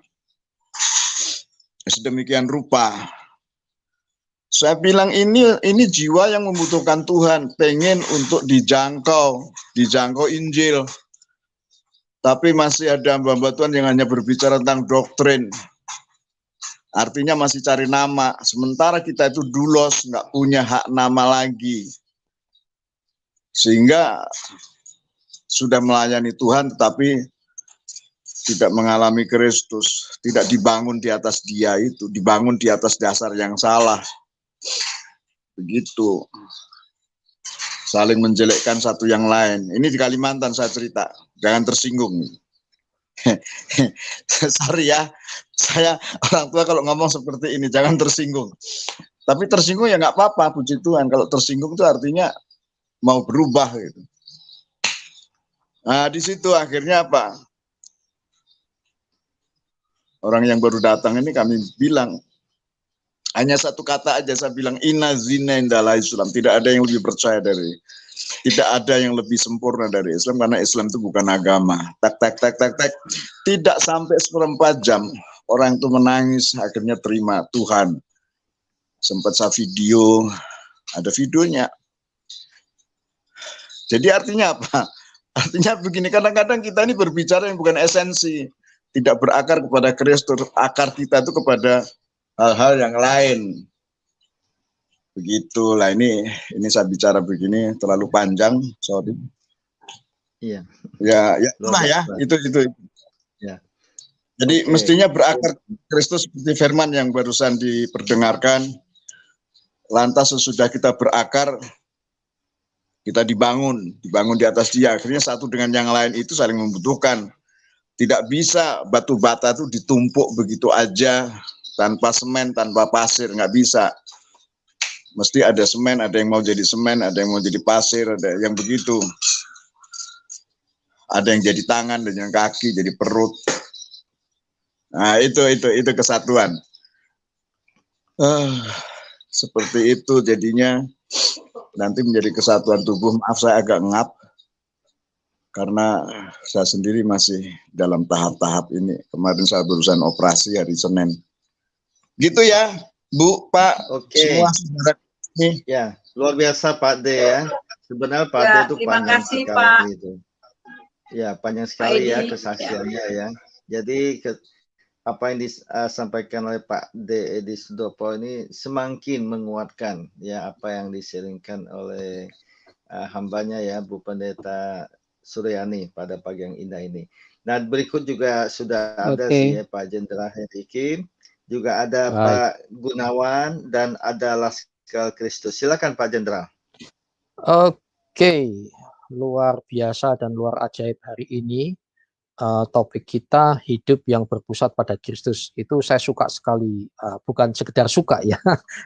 Sedemikian rupa. Saya bilang ini jiwa yang membutuhkan Tuhan, pengen untuk dijangkau Injil. Tapi masih ada hamba Tuhan yang hanya berbicara tentang doktrin. Artinya masih cari nama. Sementara kita itu dulos, nggak punya hak nama lagi. Sehingga sudah melayani Tuhan tetapi tidak mengalami Kristus. Tidak dibangun di atas Dia itu. Dibangun di atas dasar yang salah. Begitu. Saling menjelekkan satu yang lain. Ini di Kalimantan saya cerita. Jangan tersinggung. Sorry ya, saya orang tua kalau ngomong seperti ini jangan tersinggung. Tapi tersinggung ya nggak apa-apa, puji Tuhan. Kalau tersinggung itu artinya mau berubah gitu. Nah di situ akhirnya apa? Orang yang baru datang ini kami bilang hanya satu kata aja, saya bilang inna zina indalah Islam. Tidak ada yang lebih percaya tidak ada yang lebih sempurna dari Islam, karena Islam itu bukan agama. Tak. Tidak sampai 1/4 jam orang itu menangis, akhirnya terima Tuhan. Sempat saya video, ada videonya. Jadi artinya apa? Artinya begini, kadang-kadang kita ini berbicara yang bukan esensi, tidak berakar kepada Kristus, akar kita itu kepada hal-hal yang lain. Begitulah, ini saya bicara begini terlalu panjang, sorry. Iya. Ya itulah ya, itu. Ya. Jadi mestinya berakar Kristus seperti firman yang barusan diperdengarkan. Lantas sesudah kita berakar, kita dibangun di atas Dia. Akhirnya satu dengan yang lain itu saling membutuhkan. Tidak bisa batu bata itu ditumpuk begitu aja tanpa semen, tanpa pasir, nggak bisa. Mesti ada semen, ada yang mau jadi semen, ada yang mau jadi pasir, ada yang begitu. Ada yang jadi tangan, ada yang kaki, jadi perut. Nah, itu kesatuan. Seperti itu jadinya nanti menjadi kesatuan tubuh. Maaf saya agak ngap karena saya sendiri masih dalam tahap-tahap ini. Kemarin saya berusaha operasi hari Senin. Gitu ya, Bu, Pak, semua saudara. Ya, luar biasa Pak D ya. Sebenarnya Pak D itu panjang sekali Pak. Itu. Ya, panjang sekali ya kesaksiannya ya. Jadi apa yang disampaikan oleh Pak D. Edi Sudopo ini semakin menguatkan ya apa yang diseringkan oleh hambanya ya Bu Pendeta Suryani pada pagi yang indah ini. Nah, berikut juga sudah ada sih ya Pak Jenderal Herikin, juga ada Pak Gunawan dan ada Laskar Kristus. Silakan Pak Jenderal. Luar biasa dan luar ajaib hari ini. Topik kita hidup yang berpusat pada Kristus. Itu saya suka sekali, bukan sekedar suka ya,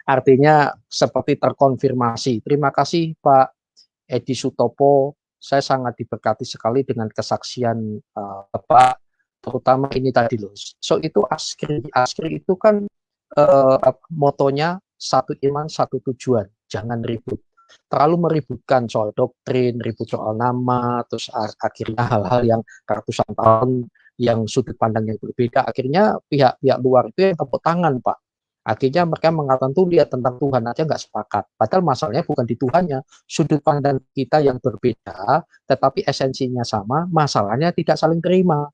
artinya seperti terkonfirmasi. Terima kasih Pak Edi Sutopo, saya sangat diberkati sekali dengan kesaksian Bapak, terutama ini tadi loh. So itu askri itu kan motonya satu iman, satu tujuan, jangan ribut. Terlalu meributkan soal doktrin, ribut soal nama, terus akhirnya hal-hal yang ratusan tahun yang sudut pandang yang berbeda, akhirnya pihak-pihak luar itu yang tepuk tangan Pak. Akhirnya mereka mengatakan tuh lihat tentang Tuhan aja nggak sepakat. Padahal masalahnya bukan di Tuhannya. Sudut pandang kita yang berbeda, tetapi esensinya sama, masalahnya tidak saling terima.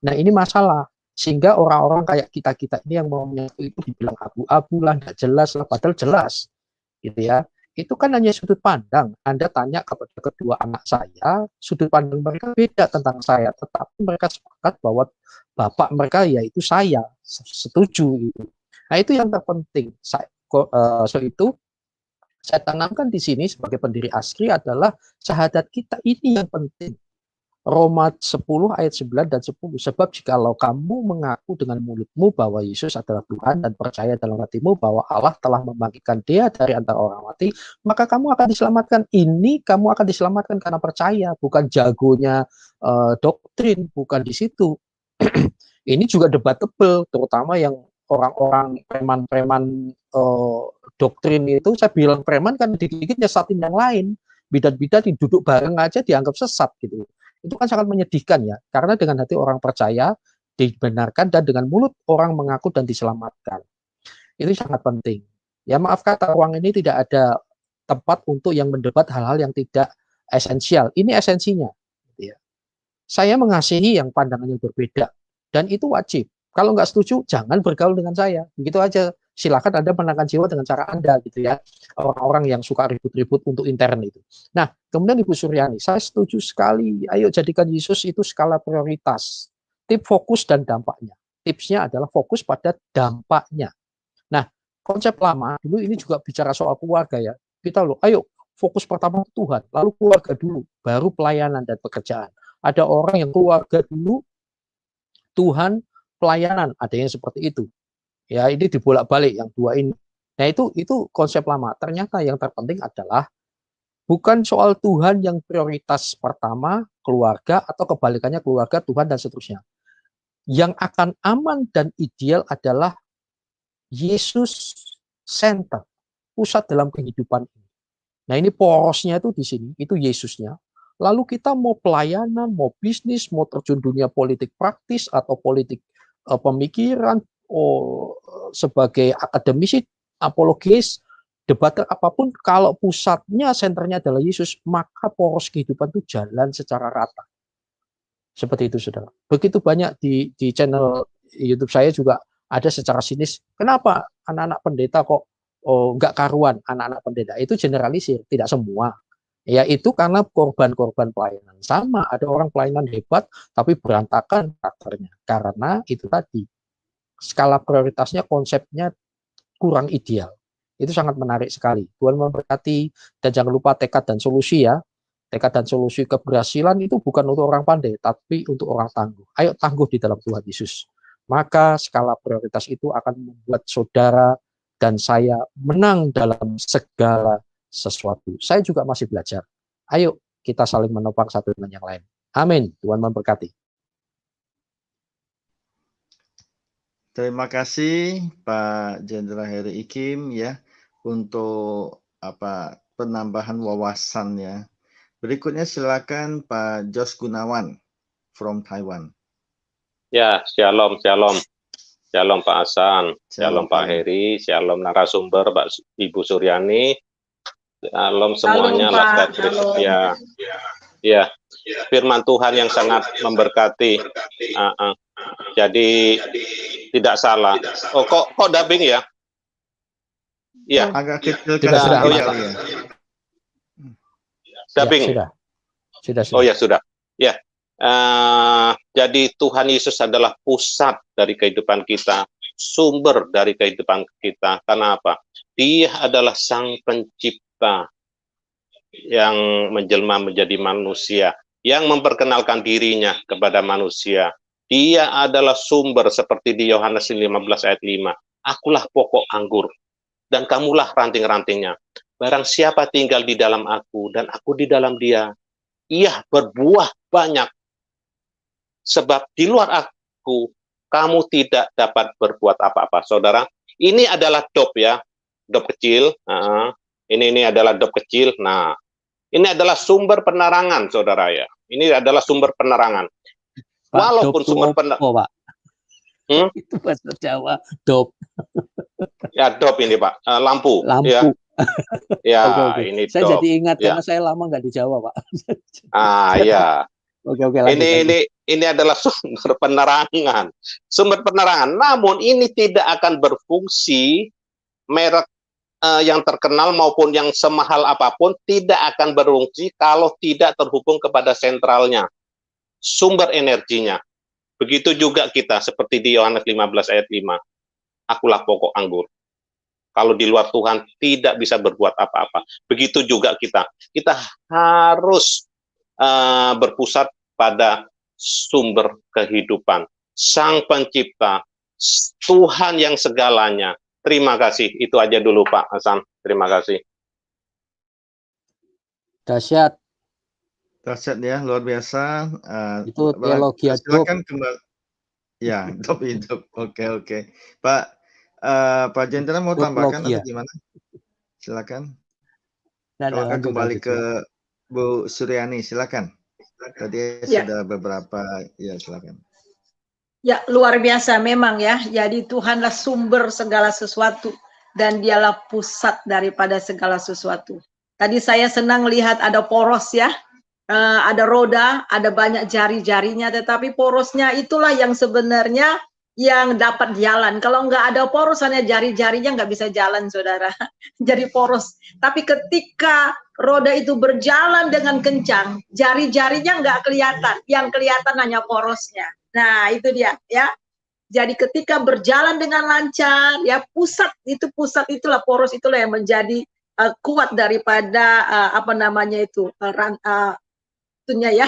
Nah ini masalah. Sehingga orang-orang kayak kita-kita ini yang mau menyatu itu dibilang abu-abu lah, nggak jelas lah, padahal jelas. Gitu ya. Itu kan hanya sudut pandang. Anda tanya kepada kedua anak saya, sudut pandang mereka beda tentang saya. Tetapi mereka sepakat bahwa bapak mereka yaitu saya. Setuju itu. Nah itu yang terpenting. Itu saya tanamkan di sini sebagai pendiri ASKRI adalah syahadat kita ini yang penting. Roma 10 ayat 9 dan 10. Sebab jikalau kamu mengaku dengan mulutmu bahwa Yesus adalah Tuhan dan percaya dalam hatimu bahwa Allah telah membangkitkan Dia dari antara orang mati, maka kamu akan diselamatkan. Ini kamu akan diselamatkan karena percaya, bukan jagonya doktrin, bukan di situ. Ini juga debatable, terutama yang orang-orang preman-preman doktrin itu. Saya bilang preman kan dikit-dikit nyesatin yang lain, bidat-bidat duduk bareng aja dianggap sesat gitu. Itu kan sangat menyedihkan ya, karena dengan hati orang percaya dibenarkan dan dengan mulut orang mengaku dan diselamatkan. Itu sangat penting. Ya maaf kata ruang ini tidak ada tempat untuk yang mendebat hal-hal yang tidak esensial. Ini esensinya. Gitu ya. Saya mengasihi yang pandangannya berbeda dan itu wajib. Kalau nggak setuju, jangan bergaul dengan saya. Begitu aja. Silakan Anda menangkan jiwa dengan cara Anda, gitu ya. Orang-orang yang suka ribut-ribut untuk intern itu. Nah, kemudian Ibu Suryani, saya setuju sekali. Ayo jadikan Yesus itu skala prioritas. Tip fokus dan dampaknya. Tipsnya adalah fokus pada dampaknya. Nah, konsep lama dulu ini juga bicara soal keluarga ya. Kita loh, ayo fokus pertama Tuhan, lalu keluarga dulu, baru pelayanan dan pekerjaan. Ada orang yang keluarga dulu, Tuhan, pelayanan, ada yang seperti itu. Ya, ini dibolak-balik yang dua ini. Nah, itu konsep lama. Ternyata yang terpenting adalah bukan soal Tuhan yang prioritas pertama, keluarga, atau kebalikannya keluarga, Tuhan, dan seterusnya. Yang akan aman dan ideal adalah Yesus center, pusat dalam kehidupan ini. Nah, ini porosnya itu di sini, itu Yesusnya. Lalu kita mau pelayanan, mau bisnis, mau terjun dunia politik praktis, atau politik pemikiran, sebagai akademisi, apologis, debater apapun, kalau pusatnya, senternya adalah Yesus, maka poros kehidupan itu jalan secara rata. Seperti itu, saudara. Begitu banyak di channel YouTube saya juga ada secara sinis, kenapa anak-anak pendeta kok nggak karuan, anak-anak pendeta. Itu generalisir, tidak semua. Ya itu karena korban-korban pelayanan. Sama, ada orang pelayanan hebat, tapi berantakan karakternya. Karena itu tadi, skala prioritasnya, konsepnya kurang ideal. Itu sangat menarik sekali. Tuhan memberkati, dan jangan lupa tekad dan solusi ya. Tekad dan solusi keberhasilan itu bukan untuk orang pandai, tapi untuk orang tangguh. Ayo tangguh di dalam Tuhan Yesus. Maka skala prioritas itu akan membuat saudara dan saya menang dalam segala sesuatu. Saya juga masih belajar. Ayo kita saling menopang satu dengan yang lain. Amin. Tuhan memberkati. Terima kasih Pak Jenderal Heri Ikim ya untuk penambahan wawasan ya. Berikutnya silakan Pak Jos Gunawan from Taiwan. Ya, shalom, shalom. Shalom Pak Hasan, shalom Pak Heri, shalom narasumber Pak Ibu Suryani. Shalom semuanya. Ya. Ya. Firman Tuhan yang sangat memberkati. Jadi tidak salah. Oh, kok dubbing ya? Iya. Agak kecil kan. ya. Dubbing. Sudah. Oh ya, sudah. Ya. Jadi Tuhan Yesus adalah pusat dari kehidupan kita, sumber dari kehidupan kita. Karena apa? Dia adalah Sang Pencipta yang menjelma menjadi manusia, yang memperkenalkan dirinya kepada manusia. Dia adalah sumber seperti di Yohanes 15 ayat 5. Akulah pokok anggur, dan kamulah ranting-rantingnya. Barang siapa tinggal di dalam aku, dan aku di dalam dia, ia berbuah banyak. Sebab di luar aku, kamu tidak dapat berbuat apa-apa. Saudara, ini adalah dop ya, dop kecil. Ini adalah dop kecil. Nah, ini adalah sumber penerangan, saudara ya. Ini adalah sumber penerangan. Walaupun sumber penerangan, Pak. Itu bahasa Jawa, dop. Ya, dop ini Pak, lampu. Lampu. Ya, ya Oke. ini saya dop. jadi ingat ya. karena saya lama nggak di Jawa, Pak. Ya. Oke, lanjut. Ini adalah sumber penerangan. Sumber penerangan. Namun ini tidak akan berfungsi, merek yang terkenal maupun yang semahal apapun tidak akan berfungsi kalau tidak terhubung kepada sentralnya, sumber energinya. Begitu juga kita, seperti di Yohanes 15 ayat 5. Akulah pokok anggur. Kalau di luar Tuhan tidak bisa berbuat apa-apa. Begitu juga kita. Kita harus berpusat pada sumber kehidupan, Sang Pencipta, Tuhan yang segalanya. Terima kasih. Itu aja dulu Pak Hasan. Terima kasih. Dahsyat. Dahsyat ya, luar biasa. Itu teologi silakan kembali. Ya, hidup. Oke. Pak Jendra mau tambahkan atau gimana? Silakan. Kalau akan kembali ke Bu Suryani, silakan. Tadi sudah beberapa, ya silakan. Ya, luar biasa memang ya. Jadi Tuhanlah sumber segala sesuatu dan dialah pusat daripada segala sesuatu. Tadi saya senang lihat ada poros ya. Ada roda, ada banyak jari-jarinya, tetapi porosnya itulah yang sebenarnya yang dapat jalan. Kalau nggak ada poros, hanya jari-jarinya nggak bisa jalan, saudara. Jadi poros. Tapi ketika roda itu berjalan dengan kencang, jari-jarinya nggak kelihatan. Yang kelihatan hanya porosnya. Nah, itu dia, ya. Jadi ketika berjalan dengan lancar, ya pusat itulah poros itulah yang menjadi kuat daripada ya.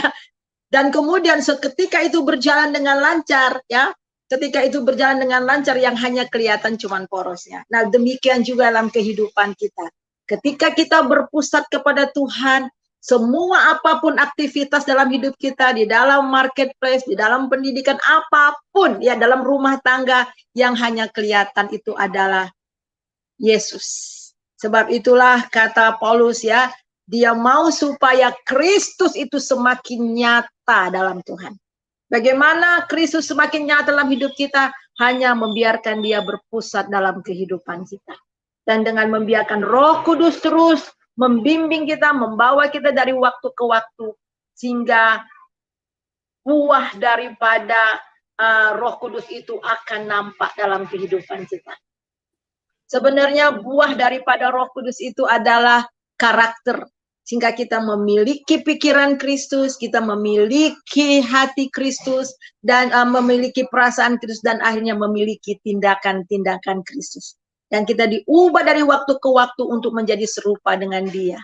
Dan kemudian seketika itu berjalan dengan lancar, ya. Ketika itu berjalan dengan lancar, yang hanya kelihatan cuman porosnya. Nah, demikian juga dalam kehidupan kita. Ketika kita berpusat kepada Tuhan, semua apapun aktivitas dalam hidup kita, di dalam marketplace, di dalam pendidikan, apapun, ya dalam rumah tangga, yang hanya kelihatan itu adalah Yesus. Sebab itulah kata Paulus ya, dia mau supaya Kristus itu semakin nyata dalam Tuhan. Bagaimana Kristus semakin nyata dalam hidup kita? Hanya membiarkan dia berpusat dalam kehidupan kita. Dan dengan membiarkan Roh Kudus terus membimbing kita, membawa kita dari waktu ke waktu. Sehingga buah daripada Roh Kudus itu akan nampak dalam kehidupan kita. Sebenarnya buah daripada Roh Kudus itu adalah karakter. Sehingga kita memiliki pikiran Kristus, kita memiliki hati Kristus, dan memiliki perasaan Kristus, dan akhirnya memiliki tindakan-tindakan Kristus. Dan kita diubah dari waktu ke waktu untuk menjadi serupa dengan Dia.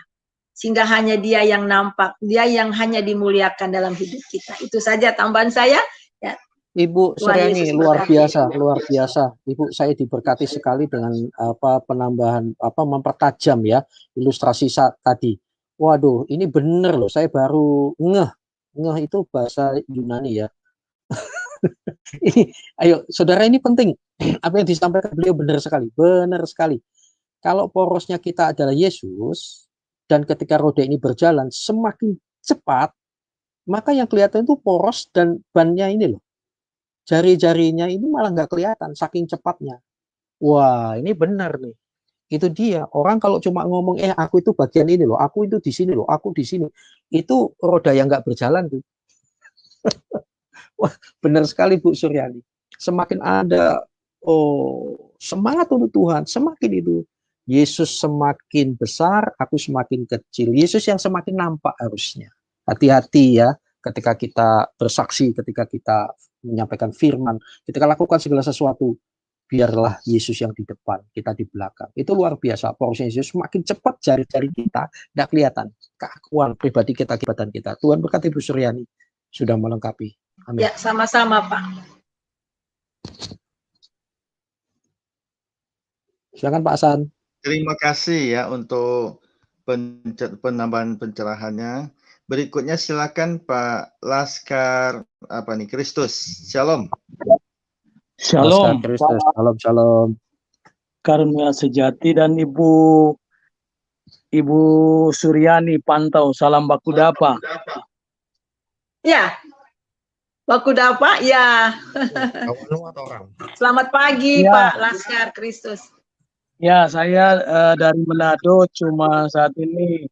Sehingga hanya Dia yang nampak, Dia yang hanya dimuliakan dalam hidup kita. Itu saja tambahan saya. Ya. Ibu Suryani, luar biasa. Ibu, saya diberkati sekali dengan penambahan mempertajam ya ilustrasi tadi. Waduh, ini bener loh. Saya baru ngeh itu bahasa Yunani ya. Ayo, saudara, ini penting. Apa yang disampaikan beliau benar sekali. Kalau porosnya kita adalah Yesus, dan ketika roda ini berjalan semakin cepat, maka yang kelihatan itu poros dan bannya ini loh. Jari-jarinya ini malah nggak kelihatan saking cepatnya. Wah, ini benar nih. Itu dia. Orang kalau cuma ngomong, aku itu bagian ini loh, aku itu di sini loh, aku di sini. Itu roda yang nggak berjalan tuh. Wah, benar sekali Bu Suryani. Semakin ada semangat untuk Tuhan, semakin itu. Yesus semakin besar, aku semakin kecil. Yesus yang semakin nampak harusnya. Hati-hati ya ketika kita bersaksi, ketika kita menyampaikan firman, ketika lakukan segala sesuatu. Biarlah Yesus yang di depan, kita di belakang. Itu luar biasa. Porosnya Yesus semakin cepat jari-jari kita tidak kelihatan. Keakuan pribadi kita, kebaikan kita. Tuhan berkati Bu Suryani sudah melengkapi. Amin. Ya, sama-sama Pak. Silakan Pak Hasan. Terima kasih ya untuk penambahan pencerahannya. Berikutnya silakan Pak Laskar Kristus. Shalom. Shalom. Shalom. Karunia sejati dan Ibu Suryani pantau, salam baku dapa. Ya, baku dapa ya. Selamat pagi ya. Pak Laskar Kristus. Ya, saya dari Manado, cuma saat ini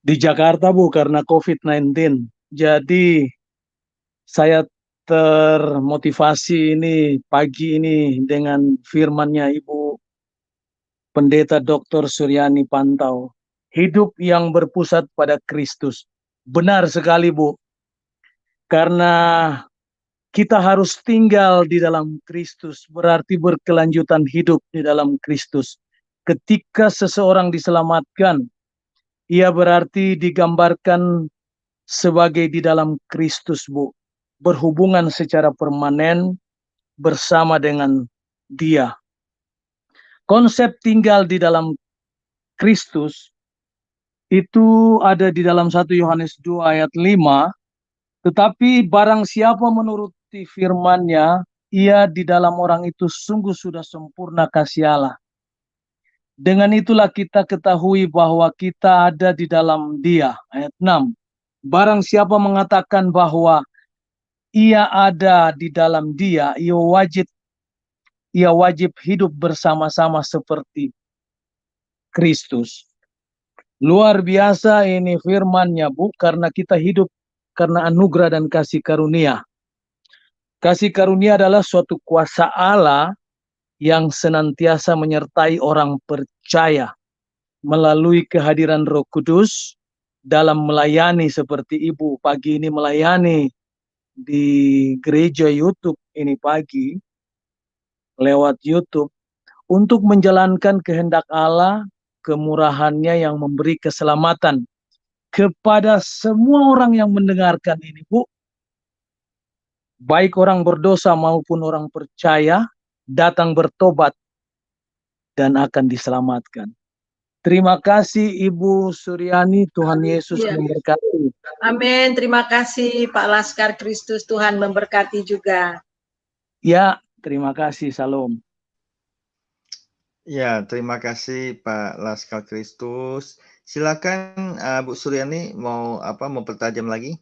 di Jakarta, Bu, karena COVID-19. Jadi saya termotivasi ini pagi ini dengan firman-Nya Ibu Pendeta Dr. Suryani Pantau. Hidup yang berpusat pada Kristus. Benar sekali, Bu. Karena kita harus tinggal di dalam Kristus, berarti berkelanjutan hidup di dalam Kristus. Ketika seseorang diselamatkan, ia berarti digambarkan sebagai di dalam Kristus, Bu. Berhubungan secara permanen bersama dengan Dia. Konsep tinggal di dalam Kristus itu ada di dalam 1 Yohanes 2 ayat 5, tetapi barang siapa menuruti firman-Nya, ia di dalam orang itu sungguh sudah sempurna kasih Allah. Dengan itulah kita ketahui bahwa kita ada di dalam Dia. Ayat 6. Barang siapa mengatakan bahwa ia ada di dalam Dia, ia wajib hidup bersama-sama seperti Kristus. Luar biasa ini firman-Nya, Bu, karena kita hidup karena anugerah dan kasih karunia. Kasih karunia adalah suatu kuasa Allah yang senantiasa menyertai orang percaya melalui kehadiran Roh Kudus dalam melayani seperti Ibu pagi ini melayani di gereja YouTube ini pagi lewat YouTube untuk menjalankan kehendak Allah, kemurahan-Nya yang memberi keselamatan kepada semua orang yang mendengarkan ini, Bu. Baik orang berdosa maupun orang percaya datang bertobat dan akan diselamatkan. Terima kasih Ibu Suryani, Tuhan Yesus memberkati. Amin, terima kasih Pak Laskar Kristus, Tuhan memberkati juga. Ya, terima kasih, Salam. Ya, terima kasih Pak Laskar Kristus. Silakan Bu Suryani mau mempertajam lagi?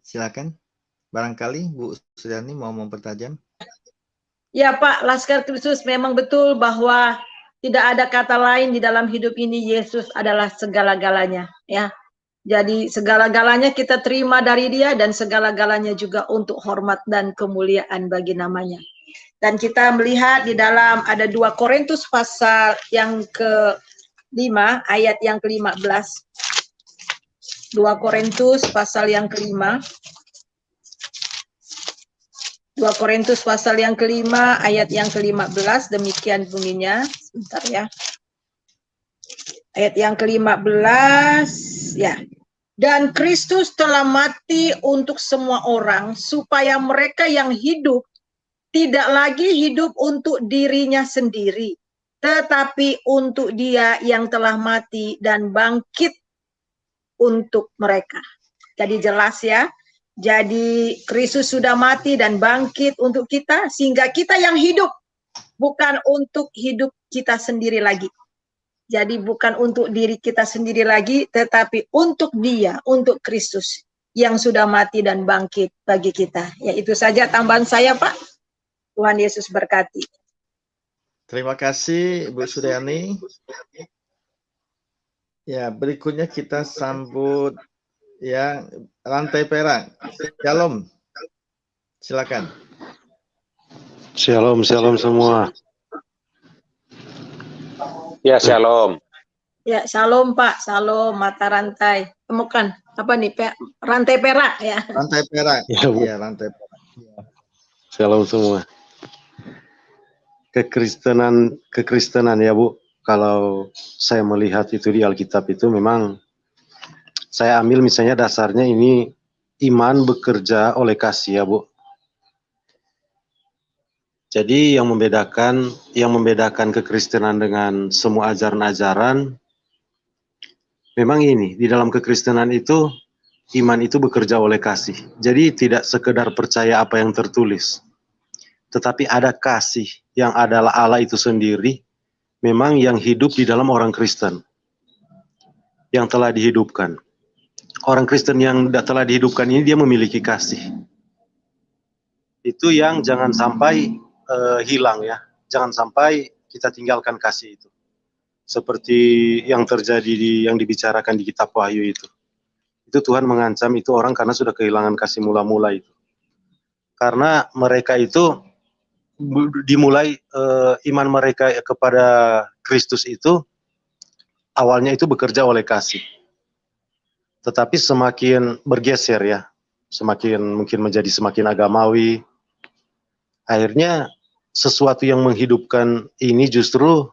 Silakan. Barangkali Bu Suryani mau mempertajam. Ya Pak Laskar Kristus, memang betul bahwa tidak ada kata lain di dalam hidup ini, Yesus adalah segala-galanya, ya. Jadi segala-galanya kita terima dari Dia dan segala-galanya juga untuk hormat dan kemuliaan bagi namanya. Dan kita melihat di dalam ada 2 Korintus pasal yang ke-5 ayat yang ke-15. 2 Korintus pasal yang ke-5. 2 Korintus pasal yang ke-5 ayat yang ke-15, demikian bunyinya. Sebentar ya. Ayat yang ke-15 ya. Dan Kristus telah mati untuk semua orang supaya mereka yang hidup tidak lagi hidup untuk dirinya sendiri, tetapi untuk Dia yang telah mati dan bangkit untuk mereka. Jadi jelas ya. Jadi Kristus sudah mati dan bangkit untuk kita, sehingga kita yang hidup bukan untuk hidup kita sendiri lagi. Jadi bukan untuk diri kita sendiri lagi, tetapi untuk Dia, untuk Kristus yang sudah mati dan bangkit bagi kita. Ya, itu saja tambahan saya, Pak. Tuhan Yesus berkati. Terima kasih Bu Suryani. Ya, berikutnya kita sambut ya Rantai Perak. Shalom. Silakan. Shalom semua. Ya, shalom. Ya, shalom Pak, shalom mata rantai. Temukan apa nih, Rantai Perak ya. Rantai Perak. Ya, Rantai Perak. Shalom semua. Kekristenan ya Bu. Kalau saya melihat itu di Alkitab itu memang saya ambil misalnya dasarnya ini iman bekerja oleh kasih ya Bu. Jadi yang membedakan kekristenan dengan semua ajaran-ajaran memang ini di dalam kekristenan itu iman itu bekerja oleh kasih. Jadi tidak sekedar percaya apa yang tertulis, tetapi ada kasih yang adalah Allah itu sendiri memang yang hidup di dalam orang Kristen yang telah dihidupkan. Orang Kristen yang telah dihidupkan ini dia memiliki kasih. itu yang jangan sampai hilang ya. Jangan sampai kita tinggalkan kasih itu. Seperti yang terjadi yang dibicarakan di kitab Wahyu itu. Itu Tuhan mengancam itu orang karena sudah kehilangan kasih mula-mula itu. Karena mereka itu dimulai iman mereka kepada Kristus itu awalnya itu bekerja oleh kasih. Tetapi semakin bergeser ya, semakin mungkin menjadi semakin agamawi. Akhirnya sesuatu yang menghidupkan ini justru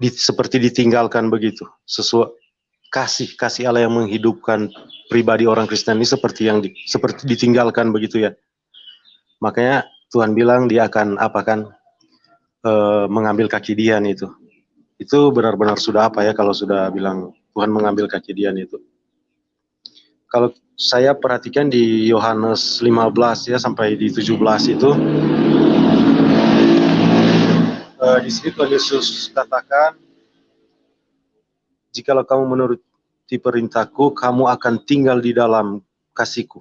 seperti ditinggalkan begitu. Kasih Allah yang menghidupkan pribadi orang Kristen ini seperti ditinggalkan begitu ya. Makanya Tuhan bilang dia akan mengambil kaki Dian itu. Itu benar-benar sudah apa ya kalau sudah bilang Tuhan mengambil kaki Dian itu. Kalau saya perhatikan di Yohanes 15 ya sampai di 17 itu, di sini Tuhan Yesus katakan, jikalau kamu menuruti perintahku, kamu akan tinggal di dalam kasihku.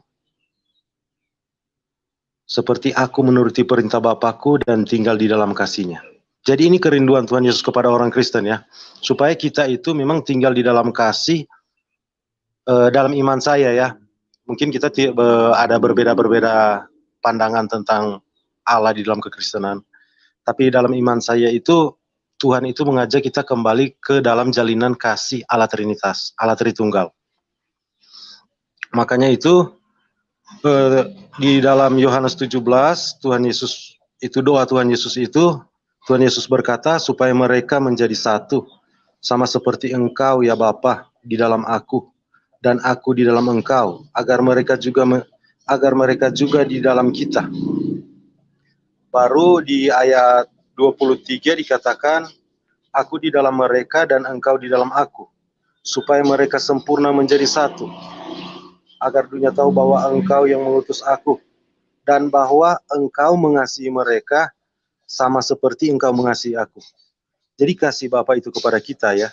Seperti aku menuruti perintah Bapakku dan tinggal di dalam kasihnya. Jadi ini kerinduan Tuhan Yesus kepada orang Kristen ya, supaya kita itu memang tinggal di dalam kasih. Dalam iman saya ya, mungkin kita ada berbeda-berbeda pandangan tentang Allah di dalam kekristenan. Tapi dalam iman saya itu, Tuhan itu mengajak kita kembali ke dalam jalinan kasih Allah Trinitas, Allah Tritunggal. Makanya itu, di dalam Yohanes 17, Tuhan Yesus itu doa Tuhan Yesus berkata, supaya mereka menjadi satu, sama seperti Engkau ya Bapa di dalam aku, dan aku di dalam Engkau, agar mereka juga di dalam kita. Baru di ayat 23 dikatakan, aku di dalam mereka dan Engkau di dalam aku, supaya mereka sempurna menjadi satu, agar dunia tahu bahwa Engkau yang mengutus aku, dan bahwa Engkau mengasihi mereka sama seperti Engkau mengasihi aku. Jadi kasih Bapa itu kepada kita ya.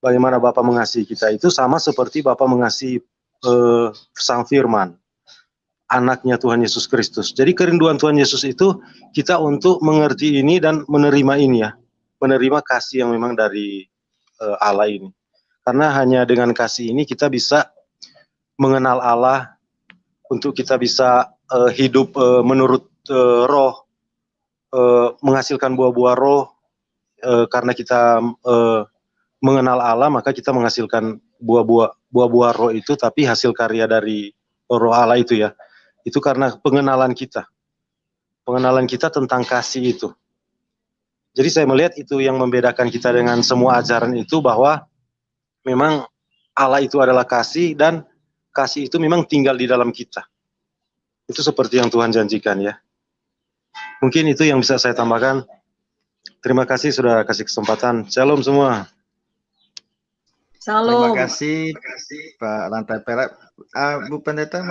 Bagaimana Bapa mengasihi kita itu sama seperti Bapa mengasihi Sang Firman, anaknya Tuhan Yesus Kristus. Jadi kerinduan Tuhan Yesus itu kita untuk mengerti ini dan menerima ini ya. Menerima kasih yang memang dari Allah ini. Karena hanya dengan kasih ini kita bisa mengenal Allah, untuk kita bisa hidup menurut roh, menghasilkan buah-buah roh. Karena kita mengenal Allah, maka kita menghasilkan buah-buah roh itu, tapi hasil karya dari roh Allah itu ya. Itu karena pengenalan kita tentang kasih itu. Jadi saya melihat itu yang membedakan kita dengan semua ajaran itu, bahwa memang Allah itu adalah kasih, dan kasih itu memang tinggal di dalam kita. Itu seperti yang Tuhan janjikan ya. Mungkin itu yang bisa saya tambahkan. Terima kasih sudah kasih kesempatan. Shalom semua. Salam. Terima kasih Pak Rantai Perak. Bu Pendeta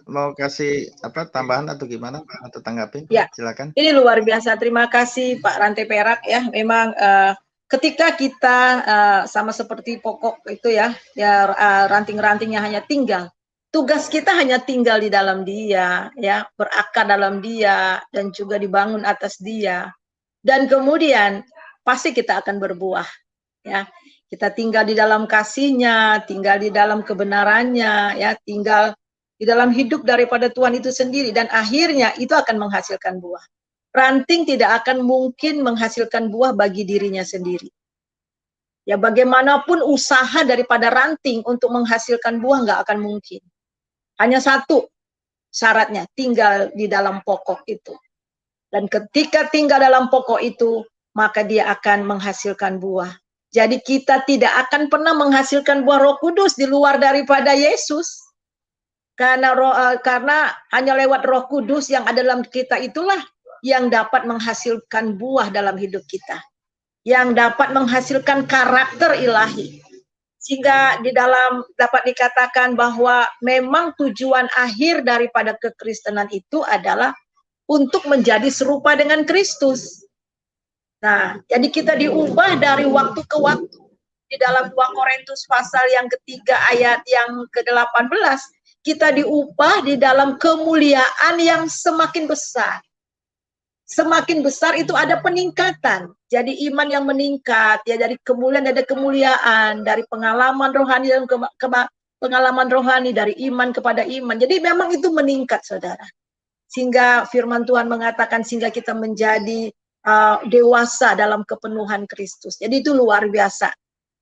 mau kasih tambahan atau gimana atau tanggapin? Ya, silakan. Ini luar biasa. Terima kasih Pak Rantai Perak ya. Memang ketika kita sama seperti pokok itu ya ranting-rantingnya hanya tinggal. Tugas kita hanya tinggal di dalam Dia ya, berakar dalam Dia dan juga dibangun atas Dia. Dan kemudian pasti kita akan berbuah ya. Kita tinggal di dalam kasih-Nya, tinggal di dalam kebenarannya, ya, tinggal di dalam hidup daripada Tuhan itu sendiri, dan akhirnya itu akan menghasilkan buah. Ranting tidak akan mungkin menghasilkan buah bagi dirinya sendiri. Ya, bagaimanapun usaha daripada ranting untuk menghasilkan buah nggak akan mungkin. Hanya satu syaratnya, tinggal di dalam pokok itu. Dan ketika tinggal dalam pokok itu, maka dia akan menghasilkan buah. Jadi kita tidak akan pernah menghasilkan buah Roh Kudus di luar daripada Yesus. Karena hanya lewat Roh Kudus yang ada dalam kita itulah yang dapat menghasilkan buah dalam hidup kita. Yang dapat menghasilkan karakter ilahi. Sehingga di dalam dapat dikatakan bahwa memang tujuan akhir daripada kekristenan itu adalah untuk menjadi serupa dengan Kristus. Nah, jadi kita diubah dari waktu ke waktu. Di dalam 2 Korintus pasal yang ketiga ayat yang ke-18, kita diupah di dalam kemuliaan yang semakin besar. Semakin besar itu ada peningkatan. Jadi iman yang meningkat, ya dari kemuliaan ada kemuliaan, dari pengalaman rohani dan pengalaman rohani, dari iman kepada iman. Jadi memang itu meningkat, saudara. Sehingga firman Tuhan mengatakan sehingga kita menjadi dewasa dalam kepenuhan Kristus. Jadi itu luar biasa.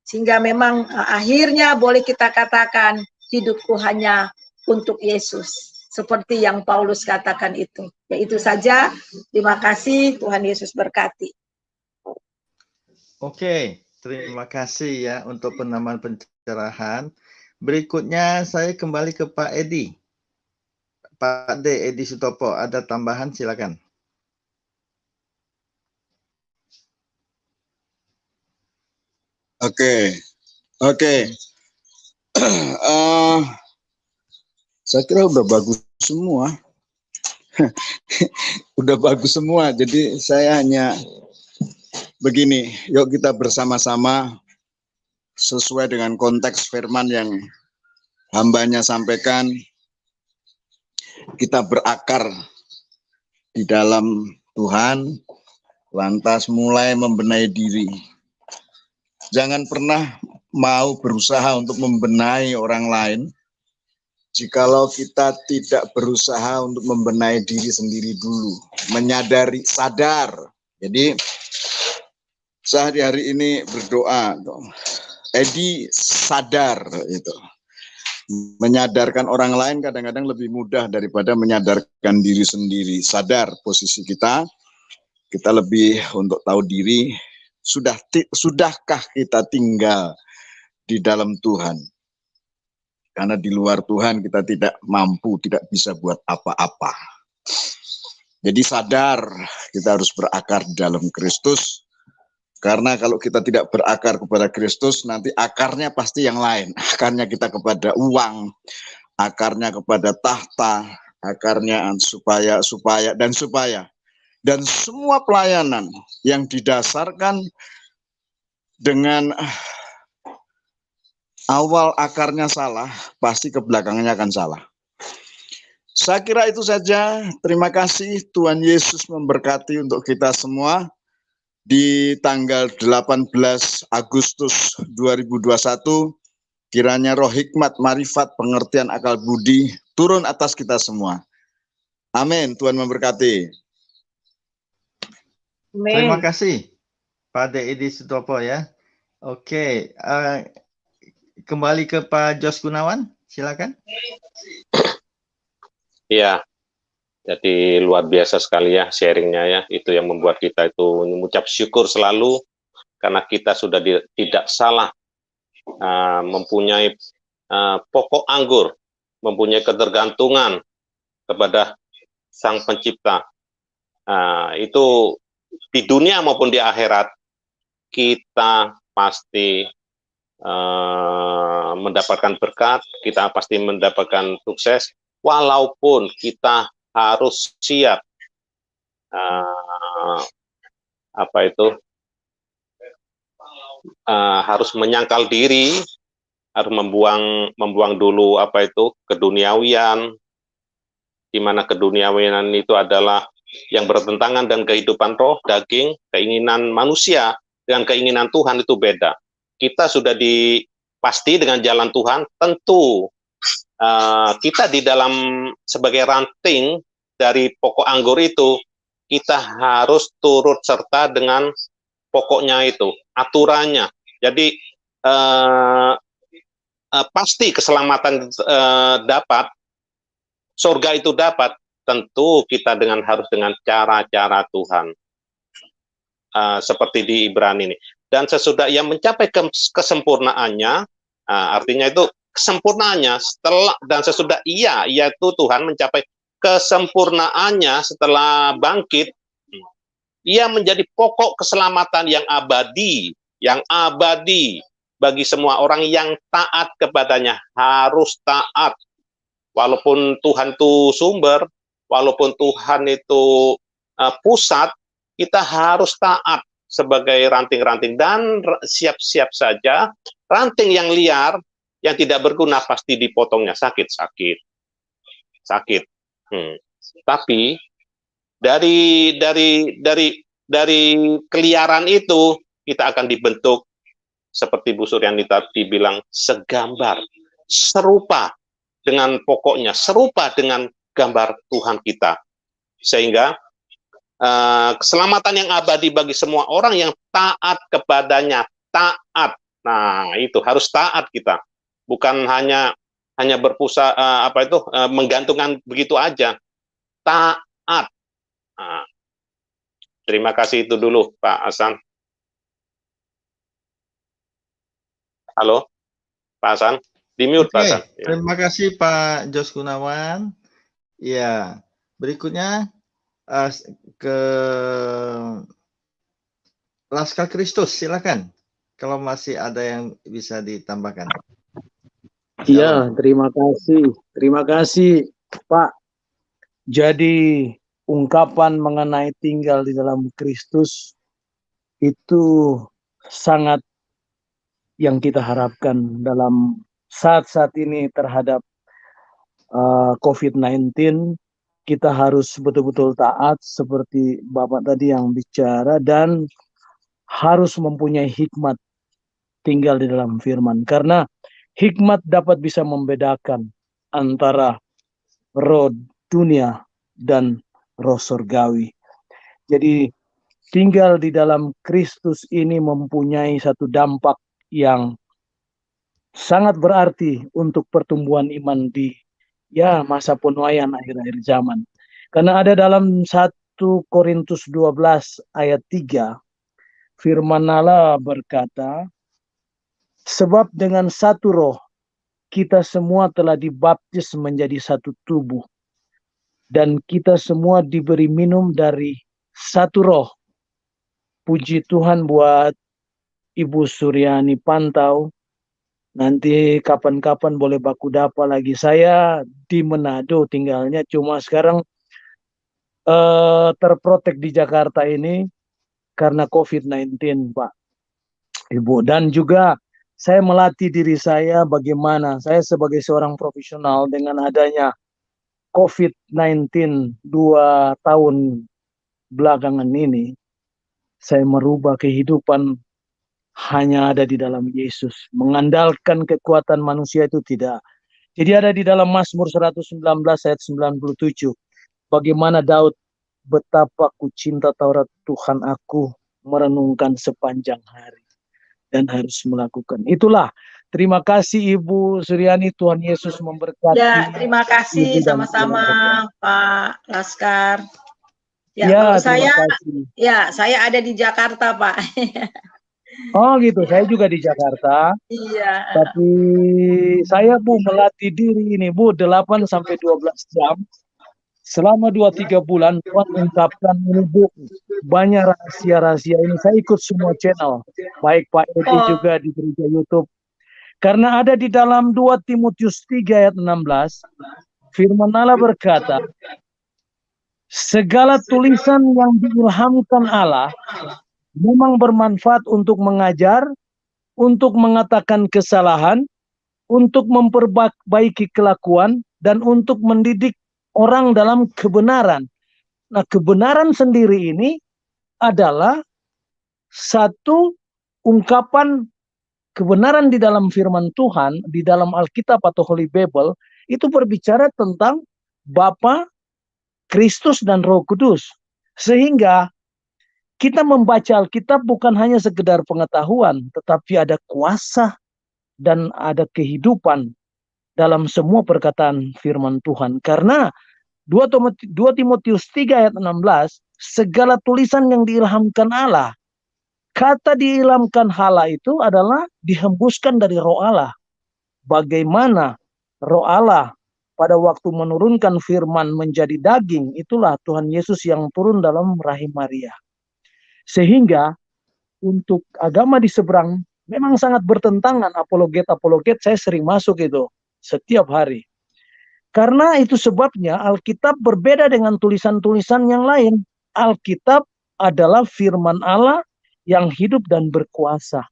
Sehingga memang akhirnya boleh kita katakan hidupku hanya untuk Yesus. Seperti yang Paulus katakan itu. Ya itu saja. Terima kasih. Tuhan Yesus berkati. Oke, terima kasih ya untuk penambahan pencerahan. Berikutnya saya kembali ke Pak Edi. Pak D. Edi Sutopo, ada tambahan silakan. Oke. Saya kira udah bagus semua. Udah bagus semua. Jadi saya hanya begini, yuk kita bersama-sama sesuai dengan konteks firman yang hambanya sampaikan, kita berakar di dalam Tuhan, lantas mulai membenahi diri. Jangan pernah mau berusaha untuk membenahi orang lain, jikalau kita tidak berusaha untuk membenahi diri sendiri dulu, menyadari, sadar. Jadi sehari-hari ini berdoa, Edi sadar itu. Menyadarkan orang lain kadang-kadang lebih mudah daripada menyadarkan diri sendiri. Sadar posisi kita lebih untuk tahu diri. Sudahkah kita tinggal di dalam Tuhan? Karena di luar Tuhan kita tidak mampu, tidak bisa buat apa-apa. Jadi sadar kita harus berakar di dalam Kristus. Karena kalau kita tidak berakar kepada Kristus, nanti akarnya pasti yang lain. Akarnya kita kepada uang, akarnya kepada tahta, akarnya supaya. Dan semua pelayanan yang didasarkan dengan awal akarnya salah, pasti ke belakangnya akan salah. Saya kira itu saja. Terima kasih. Tuhan Yesus memberkati untuk kita semua. Di tanggal 18 Agustus 2021, kiranya roh hikmat, marifat, pengertian akal budi turun atas kita semua. Amin. Tuhan memberkati. Amin. Terima kasih Pak D. Edi Sutopo ya. Oke, kembali ke Pak Jos Gunawan, silakan. Iya, jadi luar biasa sekali ya sharingnya ya. Itu yang membuat kita itu mengucap syukur selalu karena kita sudah tidak salah mempunyai pokok anggur, mempunyai ketergantungan kepada Sang Pencipta. Itu di dunia maupun di akhirat kita pasti mendapatkan berkat, kita pasti mendapatkan sukses, walaupun kita harus siap harus menyangkal diri, harus membuang dulu keduniawian, di mana keduniawian itu adalah yang bertentangan dengan kehidupan roh, daging, keinginan manusia dengan keinginan Tuhan itu beda. Kita sudah pasti dengan jalan Tuhan, tentu kita di dalam sebagai ranting dari pokok anggur itu, kita harus turut serta dengan pokoknya itu, aturannya. Jadi pasti keselamatan dapat, surga itu dapat, tentu kita harus dengan cara-cara Tuhan. Seperti di Ibrani ini. Dan sesudah ia mencapai kesempurnaannya, artinya itu kesempurnaannya sesudah yaitu Tuhan mencapai kesempurnaannya setelah bangkit, ia menjadi pokok keselamatan yang abadi bagi semua orang yang taat kepadanya. Harus taat, walaupun Tuhan itu sumber, walaupun Tuhan itu pusat, kita harus taat sebagai ranting-ranting, dan siap-siap saja ranting yang liar yang tidak berguna pasti dipotongnya sakit-sakit. sakit. Tapi dari keliaran itu kita akan dibentuk seperti Bu Suryani tadi bilang, segambar, serupa dengan pokoknya, serupa dengan gambar Tuhan kita. Sehingga keselamatan yang abadi bagi semua orang yang taat kepadanya, taat. Nah, itu harus taat kita. Bukan hanya berpusat menggantungkan begitu aja. Taat. Nah, terima kasih itu dulu, Pak Hasan. Halo, Pak Hasan, di mute, Pak Hasan. Terima kasih Pak Jos Gunawan. Ya, berikutnya ke Laskar Kristus, silakan. Kalau masih ada yang bisa ditambahkan. Iya, terima kasih Pak. Jadi ungkapan mengenai tinggal di dalam Kristus itu sangat yang kita harapkan dalam saat-saat ini terhadap COVID-19. Kita harus betul-betul taat seperti Bapak tadi yang bicara, dan harus mempunyai hikmat tinggal di dalam firman. Karena hikmat dapat bisa membedakan antara roh dunia dan roh surgawi. Jadi tinggal di dalam Kristus ini mempunyai satu dampak yang sangat berarti untuk pertumbuhan iman di masa penuaian akhir-akhir zaman. Karena ada dalam 1 Korintus 12 ayat 3, firman Allah berkata, sebab dengan satu roh kita semua telah dibaptis menjadi satu tubuh, dan kita semua diberi minum dari satu roh. Puji Tuhan buat Ibu Suryani Pantau. Nanti kapan-kapan boleh baku dapa lagi. Saya di Manado tinggalnya, cuma sekarang terprotek di Jakarta ini karena COVID-19, Pak, Ibu. Dan juga saya melatih diri saya bagaimana saya sebagai seorang profesional dengan adanya COVID-19 2 tahun belakangan ini, saya merubah kehidupan hanya ada di dalam Yesus. Mengandalkan kekuatan manusia itu tidak. Jadi ada di dalam Mazmur 119 ayat 97. Bagaimana Daud, betapa ku cinta Taurat Tuhan, aku merenungkan sepanjang hari dan harus melakukan. Itulah. Terima kasih Ibu Suryani, Tuhan Yesus memberkati. Ya, terima kasih sama-sama Pak Laskar. Ya, saya ada di Jakarta, Pak. Oh gitu, saya juga di Jakarta. Iya. Tapi saya Bu melatih diri ini Bu 8 sampai 12 jam. Selama 2-3 bulan Tuhan ungkapkan ini Bu, banyak rahasia-rahasia ini. Saya ikut semua channel, baik Pak Edi juga di gereja YouTube. Karena ada di dalam 2 Timotius 3 ayat 16, firman Allah berkata, segala tulisan yang diilhamkan Allah memang bermanfaat untuk mengajar, untuk mengatakan kesalahan, untuk memperbaiki kelakuan, dan untuk mendidik orang dalam kebenaran. Nah, kebenaran sendiri ini adalah satu ungkapan kebenaran di dalam firman Tuhan, di dalam Alkitab atau Holy Bible, itu berbicara tentang Bapa, Kristus, dan Roh Kudus. Sehingga kita membaca Alkitab bukan hanya sekedar pengetahuan, tetapi ada kuasa dan ada kehidupan dalam semua perkataan firman Tuhan. Karena 2 Timotius 3 ayat 16, segala tulisan yang diilhamkan Allah. Kata diilhamkan Allah itu adalah dihembuskan dari Roh Allah. Bagaimana Roh Allah pada waktu menurunkan firman menjadi daging, itulah Tuhan Yesus yang turun dalam rahim Maria. Sehingga untuk agama di seberang memang sangat bertentangan. Apologet saya sering masuk itu setiap hari. Karena itu sebabnya Alkitab berbeda dengan tulisan-tulisan yang lain. Alkitab adalah firman Allah yang hidup dan berkuasa.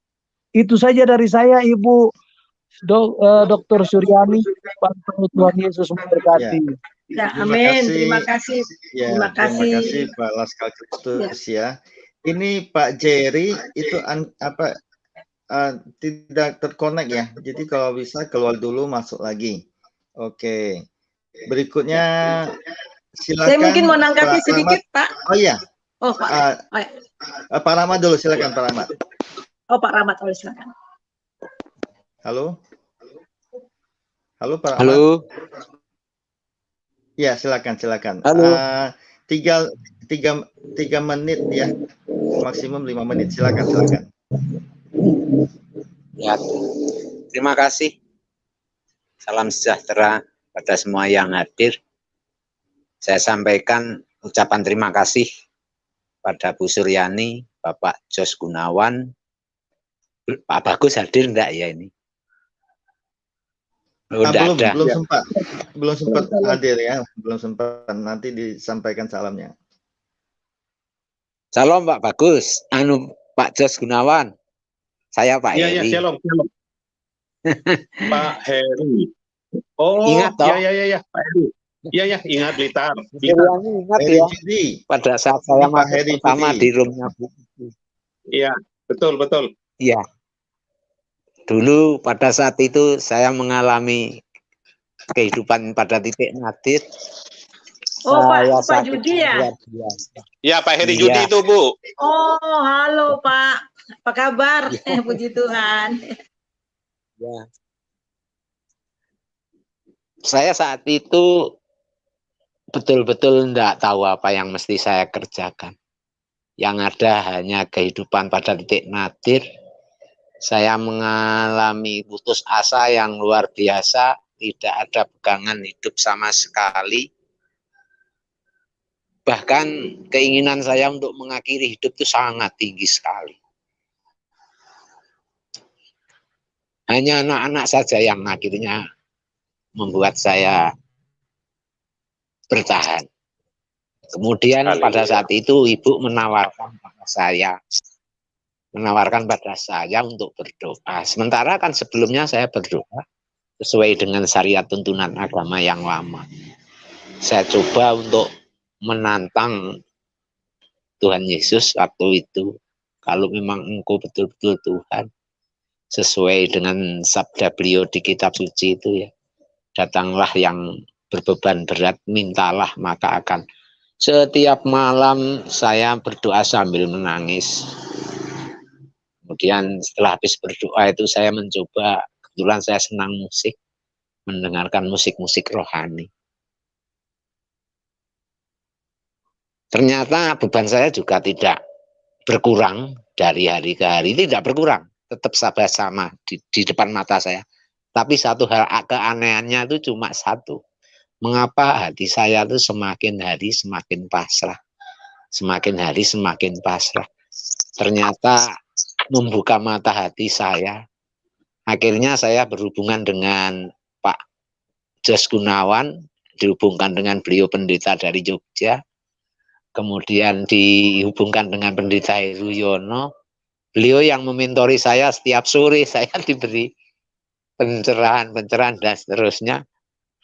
Itu saja dari saya, Ibu Dr. Suryani. Tuhan Yesus memberkati. Ya, amin. Terima kasih. Ya, terima kasih Pak Laskar Kristus ya. Ini Pak Jerry itu tidak terkonek ya. Jadi kalau bisa keluar dulu, masuk lagi. Oke. Berikutnya silakan. Saya mungkin mau nanggapi sedikit, Pak. Oh iya. Oh, Pak. Pak Rahmat dulu, silakan Pak Rahmat. Oh, Pak Rahmat, silakan. Halo. Halo Pak Rahmat. Halo. Ya, silakan. Halo. 3 menit ya, maksimum 5 menit. Silakan. Ya, terima kasih. Salam sejahtera pada semua yang hadir. Saya sampaikan ucapan terima kasih pada Bu Suryani, Bapak Jos Gunawan. Pak Bagus hadir enggak ya ini? Belum sempat hadir ya, belum sempat. Nanti disampaikan salamnya. Salam Pak Bagus, Pak Jos Gunawan. Saya Pak Heri. Iya, shalom. Pak Heri. Oh, ingat toh? Iya, Pak Heri. Iya, ingat Blitar. Ingat ya. Pada saat saya masuk pertama di roomnya Bu. Iya, betul. Iya. Dulu pada saat itu saya mengalami kehidupan pada titik nadir. Oh, Pak Judi ya? Ya, Pak Heri Judi itu, Bu. Oh, halo Pak. Apa kabar? Puji Tuhan. Ya. Saya saat itu betul-betul tidak tahu apa yang mesti saya kerjakan. Yang ada hanya kehidupan pada titik nadir. Saya mengalami putus asa yang luar biasa, tidak ada pegangan hidup sama sekali. Bahkan keinginan saya untuk mengakhiri hidup itu sangat tinggi sekali. Hanya anak-anak saja yang akhirnya membuat saya bertahan. Kemudian pada saat itu ibu menawarkan pada saya untuk berdoa. Sementara kan sebelumnya saya berdoa sesuai dengan syariat tuntunan agama yang lama. Saya coba untuk menantang Tuhan Yesus waktu itu. Kalau memang Engkau betul-betul Tuhan, sesuai dengan sabda beliau di kitab suci itu ya, datanglah yang berbeban berat, mintalah maka akan. Setiap malam saya berdoa sambil menangis. Kemudian setelah habis berdoa itu saya mencoba, kebetulan saya senang musik, mendengarkan musik-musik rohani. Ternyata beban saya juga tidak berkurang dari hari ke hari, tidak berkurang, tetap sama di depan mata saya. Tapi satu hal keanehannya itu cuma satu. Mengapa hati saya itu semakin hari semakin pasrah. Semakin hari semakin pasrah. Ternyata membuka mata hati saya. Akhirnya saya berhubungan dengan Pak Jos Gunawan, dihubungkan dengan beliau pendeta dari Jogja. Kemudian dihubungkan dengan pendeta Heru Yono. Beliau yang mementori saya setiap sore, saya diberi pencerahan dan seterusnya.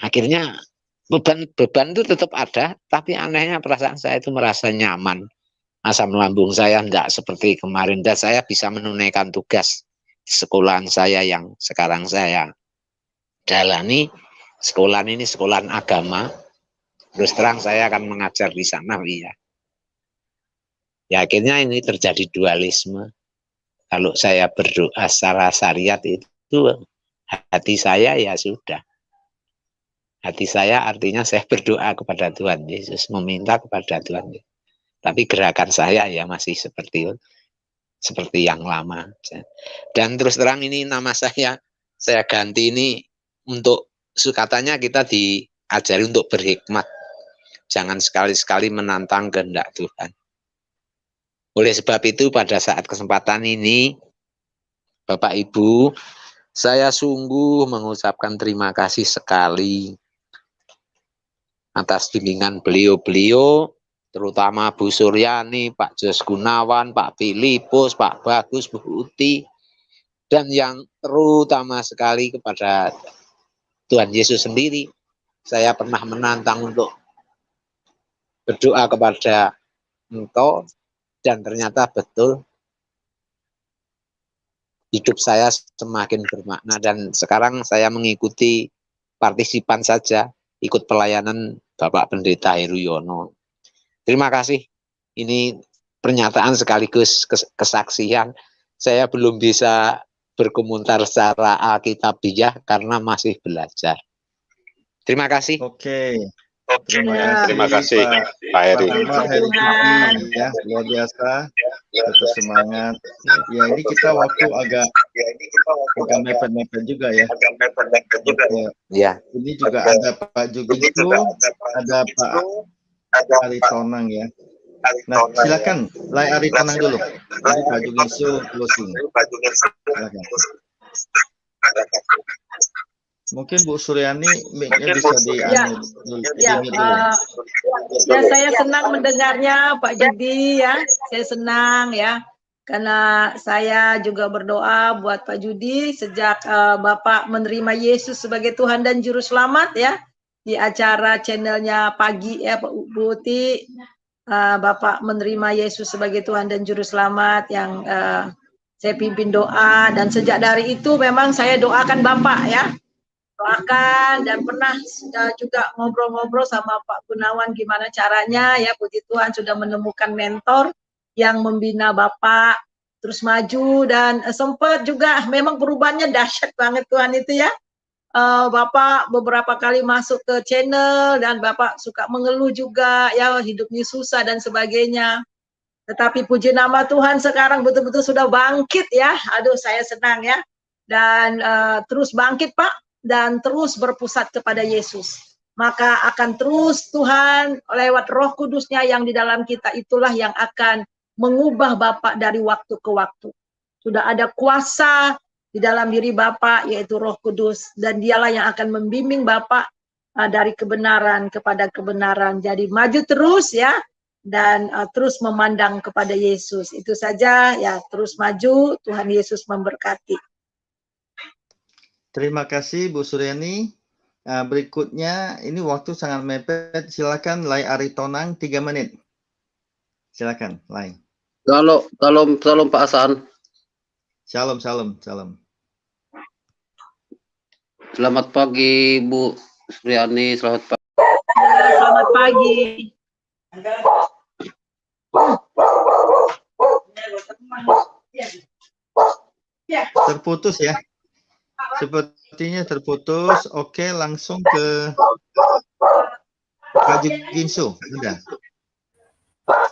Akhirnya beban itu tetap ada, tapi anehnya perasaan saya itu merasa nyaman. Asam lambung saya tidak seperti kemarin, dan saya bisa menunaikan tugas di sekolahan saya yang sekarang saya jalani. Sekolahan ini sekolahan agama. Terus terang saya akan mengajar di sana, iya. Ya akhirnya ini terjadi dualisme. Kalau saya berdoa secara syariat itu hati saya ya sudah. Hati saya artinya saya berdoa kepada Tuhan Yesus, meminta kepada Tuhan Yesus. Tapi gerakan saya ya masih seperti yang lama. Dan terus terang ini nama saya ganti ini untuk, katanya kita diajari untuk berhikmat. Jangan sekali-sekali menantang kehendak Tuhan. Oleh sebab itu pada saat kesempatan ini, Bapak Ibu, saya sungguh mengucapkan terima kasih sekali atas bimbingan beliau-beliau, terutama Bu Suryani, Pak Jos Gunawan, Pak Filipus, Pak Bagus, Bu Uti, dan yang terutama sekali kepada Tuhan Yesus sendiri saya pernah menantang untuk berdoa kepada engkau, dan ternyata betul hidup saya semakin bermakna, dan sekarang saya mengikuti partisipan saja, ikut pelayanan Bapak Pendeta Heru Yono. Terima kasih. Ini pernyataan sekaligus kesaksian. Saya belum bisa berkomentar secara alkitabiah karena masih belajar. Terima kasih. Oke. Terima kasih Pak Heri. Ya, luar biasa. Tetap semangat. Ya, ini kita waktu agak mepet-mepet juga ya. Ya. Ini juga ada Pak Juginsu, ada Pak Ari Tonang ya. Nah, silakan Lai Ari Tonang dulu. Jadi Pak Juginsu closing. Silakan. Mungkin Bu Suryani mic-nya bisa ya, saya senang mendengarnya Pak Judi ya. Saya senang ya. Karena saya juga berdoa buat Pak Judi sejak Bapak menerima Yesus sebagai Tuhan dan Juru Selamat ya. Di acara channelnya pagi ya Pak Buti. Bapak menerima Yesus sebagai Tuhan dan Juru Selamat yang saya pimpin doa. Dan sejak dari itu memang saya doakan Bapak ya. Doakan, dan pernah juga ngobrol-ngobrol sama Pak Gunawan gimana caranya ya, puji Tuhan sudah menemukan mentor yang membina Bapak terus maju, dan sempat juga memang perubahannya dahsyat banget Tuhan itu ya. Bapak beberapa kali masuk ke channel dan Bapak suka mengeluh juga ya, hidupnya susah dan sebagainya. Tetapi puji nama Tuhan sekarang betul-betul sudah bangkit ya. Aduh, saya senang ya. Dan terus bangkit Pak, dan terus berpusat kepada Yesus. Maka akan terus Tuhan lewat Roh Kudusnya yang di dalam kita, itulah yang akan mengubah Bapak dari waktu ke waktu. Sudah ada kuasa di dalam diri Bapak, yaitu Roh Kudus, dan dialah yang akan membimbing Bapak dari kebenaran kepada kebenaran. Jadi maju terus ya, dan terus memandang kepada Yesus. Itu saja ya, terus maju. Tuhan Yesus memberkati. Terima kasih Bu Suryani. Berikutnya, ini waktu sangat mepet. Silakan Lai Ari Tonang 3 menit. Silakan Lai. Salam Pak Hasan. Salam. Selamat pagi Bu Suryani, selamat pagi. Selamat pagi. Terputus ya. Sepertinya terputus. Oke, langsung ke Pak Juginsu. Sudah.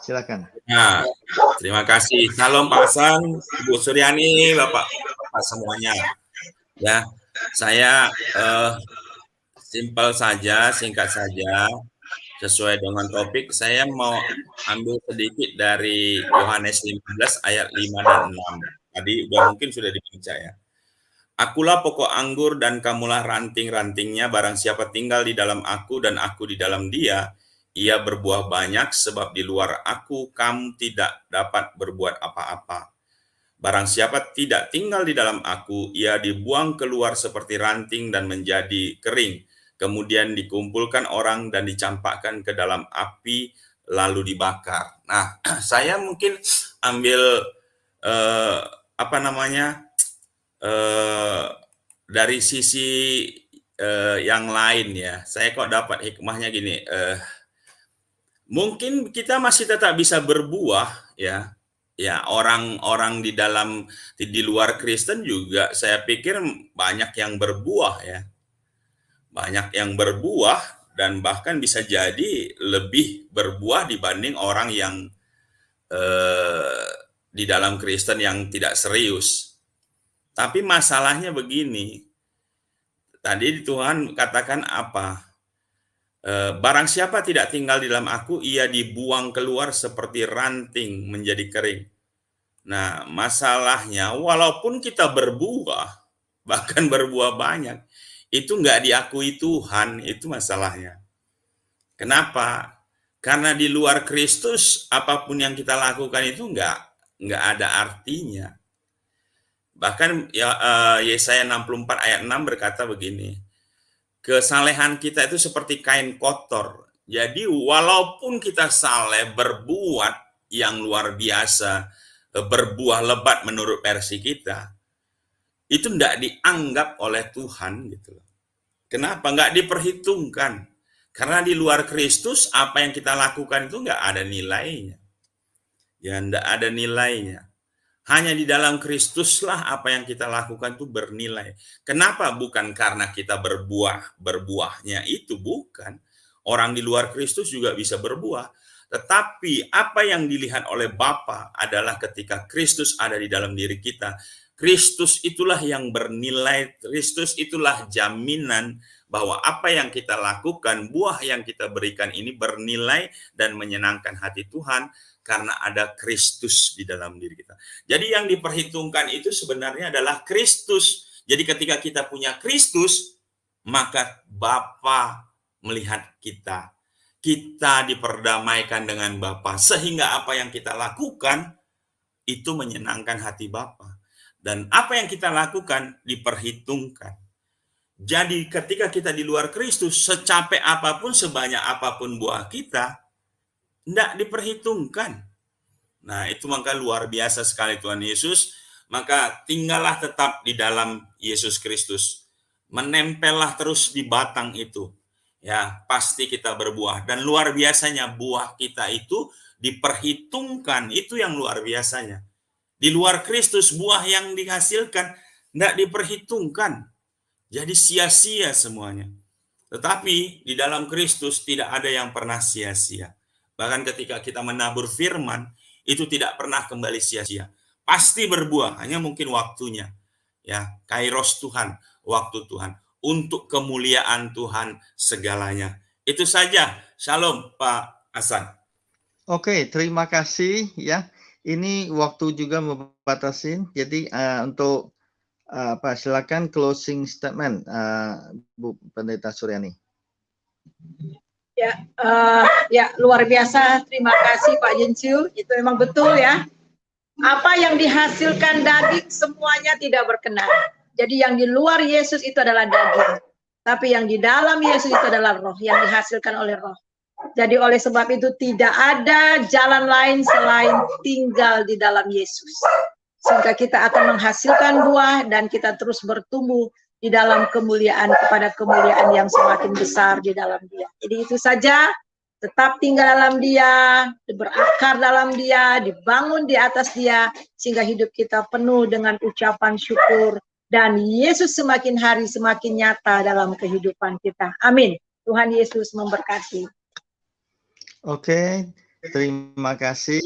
Silakan. Nah, terima kasih. Salam Pak Hasan, Bu Suryani, Bapak semuanya. Ya, saya simpel saja, singkat saja, sesuai dengan topik. Saya mau ambil sedikit dari Yohanes 15 ayat 5 dan 6. Tadi mungkin sudah dibaca ya. Akulah pokok anggur dan kamulah ranting-rantingnya, barang siapa tinggal di dalam aku dan aku di dalam dia, ia berbuah banyak, sebab di luar aku kamu tidak dapat berbuat apa-apa. Barang siapa tidak tinggal di dalam aku, ia dibuang keluar seperti ranting dan menjadi kering, kemudian dikumpulkan orang dan dicampakkan ke dalam api, lalu dibakar. Nah, saya mungkin ambil dari sisi yang lain ya. Saya kok dapat hikmahnya gini, mungkin kita masih tetap bisa berbuah ya. Ya, orang-orang di luar Kristen juga saya pikir banyak yang berbuah ya. Banyak yang berbuah dan bahkan bisa jadi lebih berbuah dibanding orang yang di dalam Kristen yang tidak serius. Tapi masalahnya begini, tadi Tuhan katakan apa? Barang siapa tidak tinggal di dalam aku, ia dibuang keluar seperti ranting menjadi kering. Nah, masalahnya walaupun kita berbuah, bahkan berbuah banyak, itu nggak diakui Tuhan, itu masalahnya. Kenapa? Karena di luar Kristus, apapun yang kita lakukan itu nggak ada artinya. Bahkan Yesaya 64 ayat 6 berkata begini, kesalehan kita itu seperti kain kotor. Jadi walaupun kita saleh berbuat yang luar biasa, berbuah lebat menurut versi kita, itu tidak dianggap oleh Tuhan gitu. Kenapa? Nggak diperhitungkan. Karena di luar Kristus apa yang kita lakukan itu nggak ada nilainya. Ya, nggak ada nilainya. Hanya di dalam Kristuslah apa yang kita lakukan itu bernilai. Kenapa? Bukan karena kita berbuahnya itu, bukan. Orang di luar Kristus juga bisa berbuah. Tetapi apa yang dilihat oleh Bapa adalah ketika Kristus ada di dalam diri kita. Kristus itulah yang bernilai, Kristus itulah jaminan bahwa apa yang kita lakukan, buah yang kita berikan ini bernilai dan menyenangkan hati Tuhan karena ada Kristus di dalam diri kita. Jadi yang diperhitungkan itu sebenarnya adalah Kristus. Jadi ketika kita punya Kristus, maka Bapa melihat kita. Kita diperdamaikan dengan Bapa sehingga apa yang kita lakukan itu menyenangkan hati Bapa. Dan apa yang kita lakukan diperhitungkan. Jadi ketika kita di luar Kristus, secapek apapun, sebanyak apapun buah kita, tidak diperhitungkan. Nah, itu maka luar biasa sekali Tuhan Yesus. Maka tinggallah tetap di dalam Yesus Kristus. Menempellah terus di batang itu. Ya, pasti kita berbuah. Dan luar biasanya buah kita itu diperhitungkan. Itu yang luar biasanya. Di luar Kristus, buah yang dihasilkan tidak diperhitungkan. Jadi sia-sia semuanya. Tetapi di dalam Kristus tidak ada yang pernah sia-sia. Bahkan ketika kita menabur firman, itu tidak pernah kembali sia-sia. Pasti berbuah, hanya mungkin waktunya. Ya, kairos Tuhan, waktu Tuhan. Untuk kemuliaan Tuhan segalanya. Itu saja. Shalom Pak Hasan. Oke, terima kasih ya. Ini waktu juga membatasi. Jadi untuk silakan closing statement Bu Pendeta Suryani. Ya, luar biasa. Terima kasih Pak Jinsu. Itu memang betul ya. Apa yang dihasilkan daging semuanya tidak berkenan. Jadi yang di luar Yesus itu adalah daging. Tapi yang di dalam Yesus itu adalah roh yang dihasilkan oleh roh. Jadi oleh sebab itu tidak ada jalan lain selain tinggal di dalam Yesus. Sehingga kita akan menghasilkan buah dan kita terus bertumbuh di dalam kemuliaan kepada kemuliaan yang semakin besar di dalam Dia. Jadi itu saja, tetap tinggal dalam Dia, berakar dalam Dia, dibangun di atas Dia, sehingga hidup kita penuh dengan ucapan syukur dan Yesus semakin hari semakin nyata dalam kehidupan kita. Amin. Tuhan Yesus memberkati. Oke, terima kasih.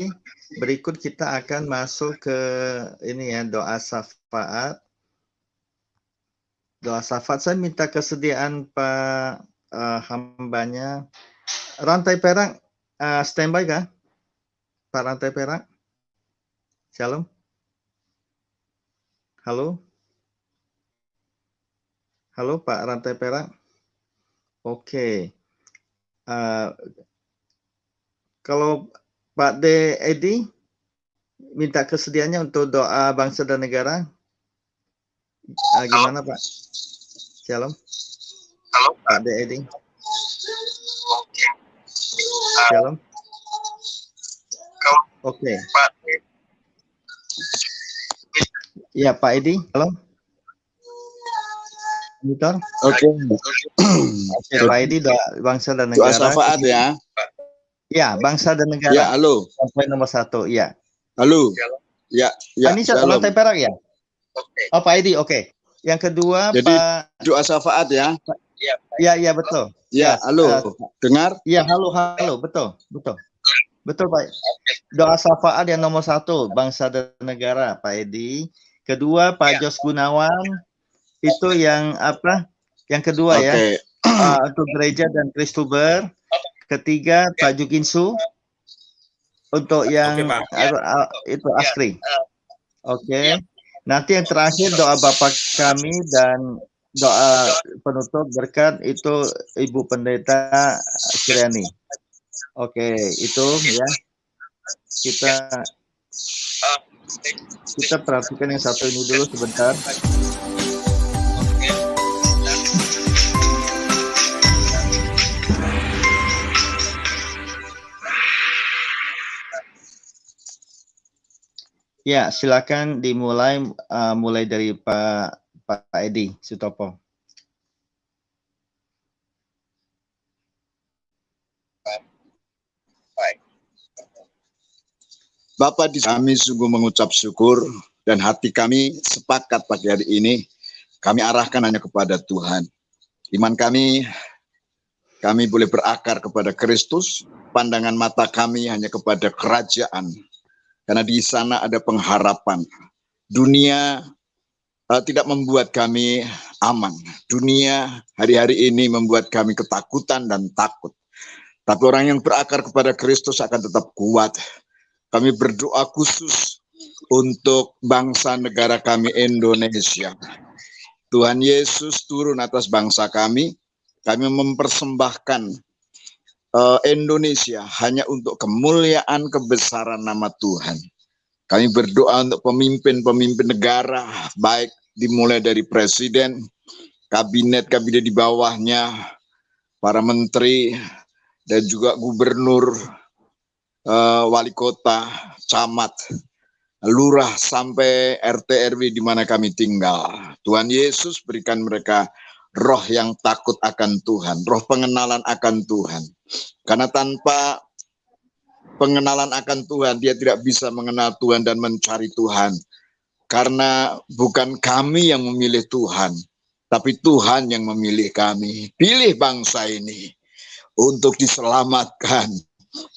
Berikut kita akan masuk ke ini ya, doa syafaat. Doa syafaat, saya minta kesediaan Pak hambanya. Rantai perak, standby kah? Pak Rantai Perak? Shalom. Halo? Halo Pak Rantai Perak? Oke. Kalau Pak D. Edi minta kesediaannya untuk doa bangsa dan negara, gimana Pak? Shalom. Halo Pak D. Edi. Shalom. Oke. Pak. Ya Pak Edi. Halo. Monitor. Oke. Oke Pak Edi, doa bangsa dan negara. Doa syafaat ya. Ya, bangsa dan negara. Ya, halo. Sampai nomor 1, ya. Halo. Ya, ya. Ini Rantai Perak ya? Oke. Oh, Pak Edi, oke. Yang kedua, jadi, Pak. Doa syafaat ya. Ya, betul. Ya, halo. Dengar? Ya, halo, betul. Betul, Pak. Doa syafaat yang nomor 1, bangsa dan negara, Pak Edi. Kedua, Pak Jos Gunawan. Itu yang apa? Yang kedua ya. Untuk gereja dan Kristuber. Ketiga, Pak Jukinsu. Untuk yang itu Astri. Oke. Nanti yang terakhir doa Bapak kami dan doa penutup berkat itu Ibu Pendeta Suryani. Oke, itu ya. Kita perhatikan yang satu ini dulu sebentar. Ya, silakan dimulai mulai dari Pak Edi Sutopo. Bapak, kami sungguh mengucap syukur dan hati kami sepakat pagi hari ini kami arahkan hanya kepada Tuhan. Iman kami boleh berakar kepada Kristus, pandangan mata kami hanya kepada kerajaan. Karena di sana ada pengharapan. Dunia tidak membuat kami aman. Dunia hari-hari ini membuat kami ketakutan dan takut. Tapi orang yang berakar kepada Kristus akan tetap kuat. Kami berdoa khusus untuk bangsa negara kami Indonesia. Tuhan Yesus turun atas bangsa kami. Kami mempersembahkan Indonesia hanya untuk kemuliaan kebesaran nama Tuhan. Kami berdoa untuk pemimpin-pemimpin negara, baik dimulai dari presiden, kabinet di bawahnya, para menteri, dan juga gubernur, wali kota, camat, lurah, sampai RT RW di mana kami tinggal. Tuhan Yesus berikan mereka roh yang takut akan Tuhan, roh pengenalan akan Tuhan. Karena tanpa pengenalan akan Tuhan, dia tidak bisa mengenal Tuhan dan mencari Tuhan. Karena bukan kami yang memilih Tuhan, tapi Tuhan yang memilih kami. Pilih bangsa ini untuk diselamatkan.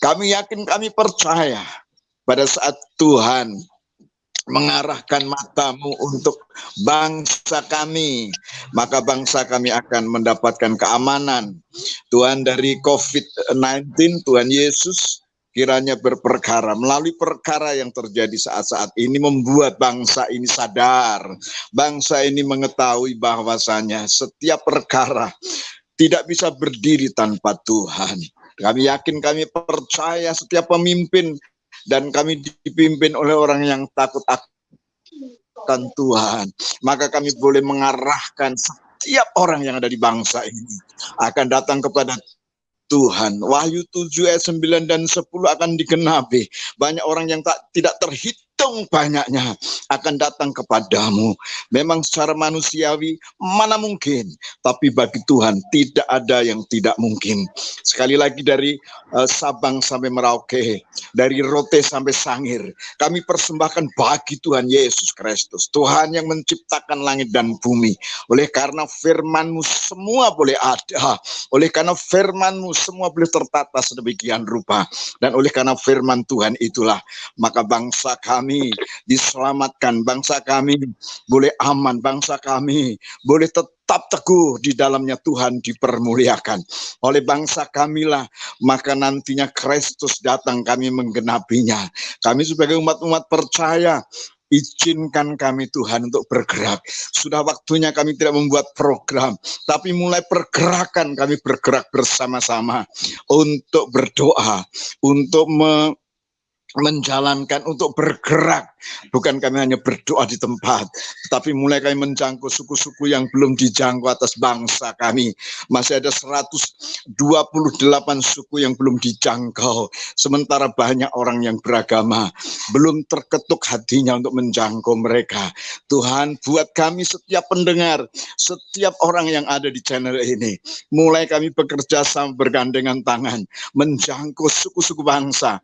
Kami yakin, kami percaya pada saat Tuhan mengarahkan matamu untuk bangsa kami, maka bangsa kami akan mendapatkan keamanan. Tuhan, dari COVID-19, Tuhan Yesus kiranya berperkara, melalui perkara yang terjadi saat-saat ini membuat bangsa ini sadar, bangsa ini mengetahui bahwasanya setiap perkara tidak bisa berdiri tanpa Tuhan. Kami yakin, kami percaya setiap pemimpin dan kami dipimpin oleh orang yang takut akan Tuhan. Maka kami boleh mengarahkan setiap orang yang ada di bangsa ini akan datang kepada Tuhan. Wahyu 7 ayat 9 dan 10 akan digenapi. Banyak orang yang tidak terhitung banyaknya akan datang kepadamu. Memang secara manusiawi mana mungkin, tapi bagi Tuhan tidak ada yang tidak mungkin. Sekali lagi, dari Sabang sampai Merauke, dari Rote sampai Sangir, kami persembahkan bagi Tuhan Yesus Kristus, Tuhan yang menciptakan langit dan bumi. Oleh karena firman-Mu semua boleh ada, oleh karena firman-Mu semua boleh tertata sedemikian rupa, dan oleh karena firman Tuhan itulah maka bangsa kami diselamatkan, bangsa kami boleh aman, bangsa kami boleh tetap teguh di dalamnya Tuhan dipermuliakan. Oleh bangsa kamilah maka nantinya Kristus datang, kami menggenapinya. Kami sebagai umat-umat percaya, izinkan kami Tuhan untuk bergerak. Sudah waktunya kami tidak membuat program, tapi mulai pergerakan, kami bergerak bersama-sama untuk berdoa, untuk menjalankan, untuk bergerak. Bukan kami hanya berdoa di tempat, tetapi mulai kami menjangkau suku-suku yang belum dijangkau atas bangsa kami. Masih ada 128 suku yang belum dijangkau, sementara banyak orang yang beragama belum terketuk hatinya untuk menjangkau mereka. Tuhan, buat kami setiap pendengar, setiap orang yang ada di channel ini, mulai kami bekerja sama bergandengan tangan menjangkau suku-suku bangsa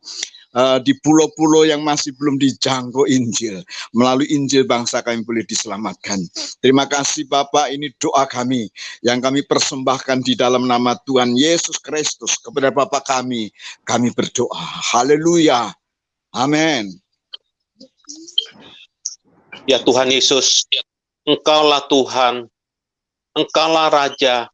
di pulau-pulau yang masih belum dijangkau Injil. Melalui Injil bangsa kami boleh diselamatkan. Terima kasih Bapak, ini doa kami yang kami persembahkan di dalam nama Tuhan Yesus Kristus. Kepada Bapak kami berdoa. Haleluya. Amin. Ya Tuhan Yesus, Engkaulah Tuhan, Engkaulah Raja,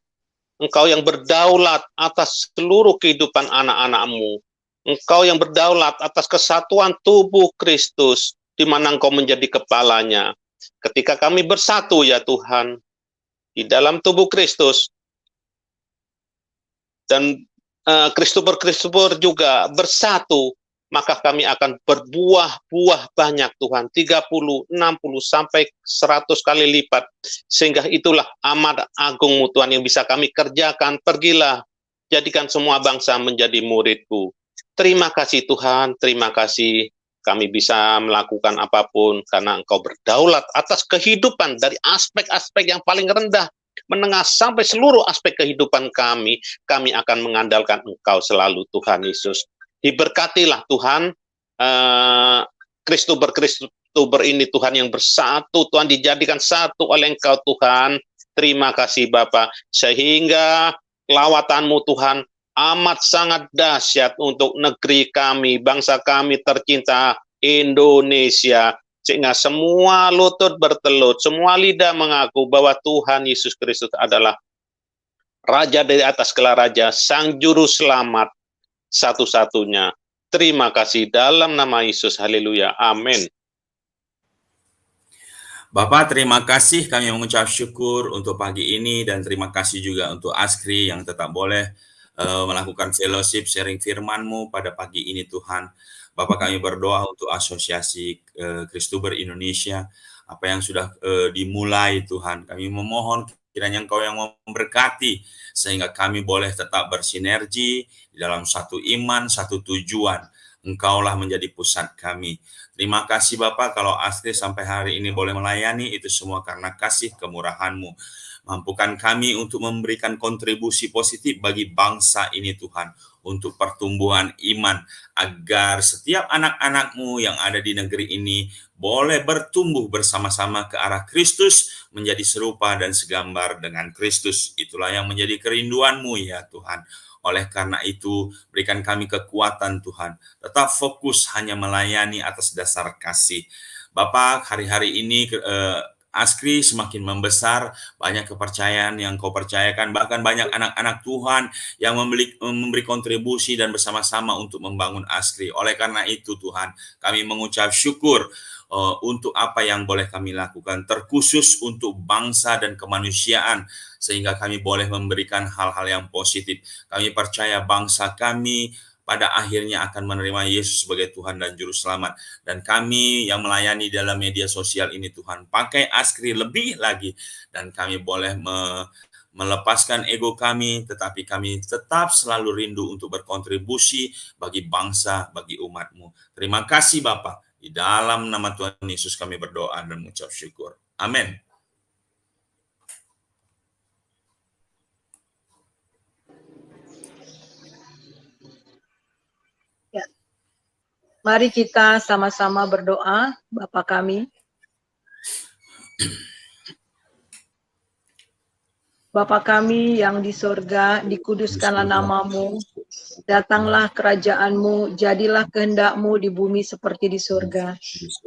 Engkau yang berdaulat atas seluruh kehidupan anak-anak-Mu. Engkau yang berdaulat atas kesatuan tubuh Kristus, di mana Engkau menjadi kepalanya. Ketika kami bersatu ya Tuhan, di dalam tubuh Kristus, dan Kristus juga bersatu, maka kami akan berbuah-buah banyak Tuhan, 30, 60, sampai 100 kali lipat. Sehingga itulah amat agung-Mu Tuhan yang bisa kami kerjakan. Pergilah, jadikan semua bangsa menjadi murid-Mu. Terima kasih Tuhan, terima kasih. kami bisa melakukan apapun karena Engkau berdaulat atas kehidupan dari aspek-aspek yang paling rendah, menengah sampai seluruh aspek kehidupan kami akan mengandalkan Engkau selalu, Tuhan Yesus. Diberkatilah Tuhan, Kristuber ini Tuhan yang bersatu, Tuhan dijadikan satu oleh Engkau Tuhan. Terima kasih Bapa, sehingga lawatan-Mu Tuhan amat sangat dahsyat untuk negeri kami, bangsa kami tercinta Indonesia, sehingga semua lutut bertelut, semua lidah mengaku bahwa Tuhan Yesus Kristus adalah Raja dari atas segala raja, Sang Juru Selamat satu-satunya. Terima kasih dalam nama Yesus, haleluya, amin. Bapak, terima kasih, kami mengucap syukur untuk pagi ini, dan terima kasih juga untuk Askri yang tetap boleh melakukan fellowship, sharing firman-Mu pada pagi ini Tuhan. Bapak, kami berdoa untuk Asosiasi Kristuber Indonesia, apa yang sudah dimulai Tuhan. Kami memohon kiranya Engkau yang memberkati, sehingga kami boleh tetap bersinergi di dalam satu iman, satu tujuan. Engkaulah menjadi pusat kami. Terima kasih Bapak, kalau Astri sampai hari ini boleh melayani, itu semua karena kasih kemurahan-Mu. Mampukan kami untuk memberikan kontribusi positif bagi bangsa ini Tuhan, untuk pertumbuhan iman, agar setiap anak-anak-Mu yang ada di negeri ini boleh bertumbuh bersama-sama ke arah Kristus, menjadi serupa dan segambar dengan Kristus. Itulah yang menjadi kerinduan-Mu ya Tuhan. Oleh karena itu, berikan kami kekuatan Tuhan, tetap fokus hanya melayani atas dasar kasih. Bapak, hari-hari ini Askri semakin membesar, banyak kepercayaan yang Kau percayakan, bahkan banyak anak-anak Tuhan yang memberi kontribusi dan bersama-sama untuk membangun Askri. Oleh karena itu Tuhan, kami mengucap syukur untuk apa yang boleh kami lakukan, terkhusus untuk bangsa dan kemanusiaan, sehingga kami boleh memberikan hal-hal yang positif. Kami percaya bangsa kami pada akhirnya akan menerima Yesus sebagai Tuhan dan Juru Selamat. Dan kami yang melayani dalam media sosial ini Tuhan, pakai Askri lebih lagi, dan kami boleh melepaskan ego kami, tetapi kami tetap selalu rindu untuk berkontribusi bagi bangsa, bagi umat-Mu. Terima kasih Bapa. Di dalam nama Tuhan Yesus kami berdoa dan mengucap syukur. Amin. Ya. Mari kita sama-sama berdoa, Bapa kami. Bapa kami yang di sorga, dikuduskanlah nama-Mu, datanglah kerajaan-Mu, jadilah kehendak-Mu di bumi seperti di sorga.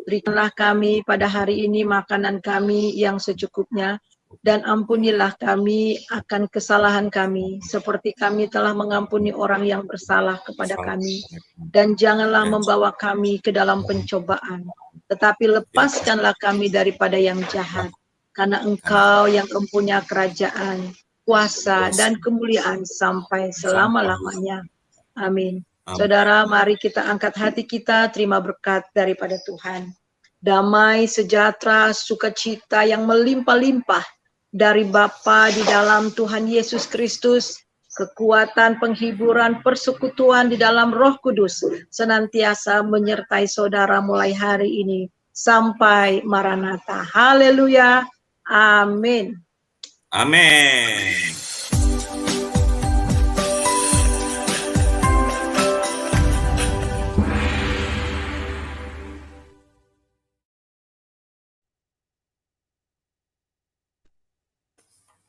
Berikanlah kami pada hari ini makanan kami yang secukupnya, dan ampunilah kami akan kesalahan kami, seperti kami telah mengampuni orang yang bersalah kepada kami. Dan janganlah membawa kami ke dalam pencobaan, tetapi lepaskanlah kami daripada yang jahat. Karena Engkau yang mempunyai kerajaan, kuasa, dan kemuliaan sampai selama-lamanya. Amin. Saudara, mari kita angkat hati kita, terima berkat daripada Tuhan. Damai, sejahtera, sukacita yang melimpah-limpah dari Bapa di dalam Tuhan Yesus Kristus, kekuatan, penghiburan, persekutuan di dalam Roh Kudus, senantiasa menyertai saudara mulai hari ini sampai Maranatha. Haleluya. Amin. Amin.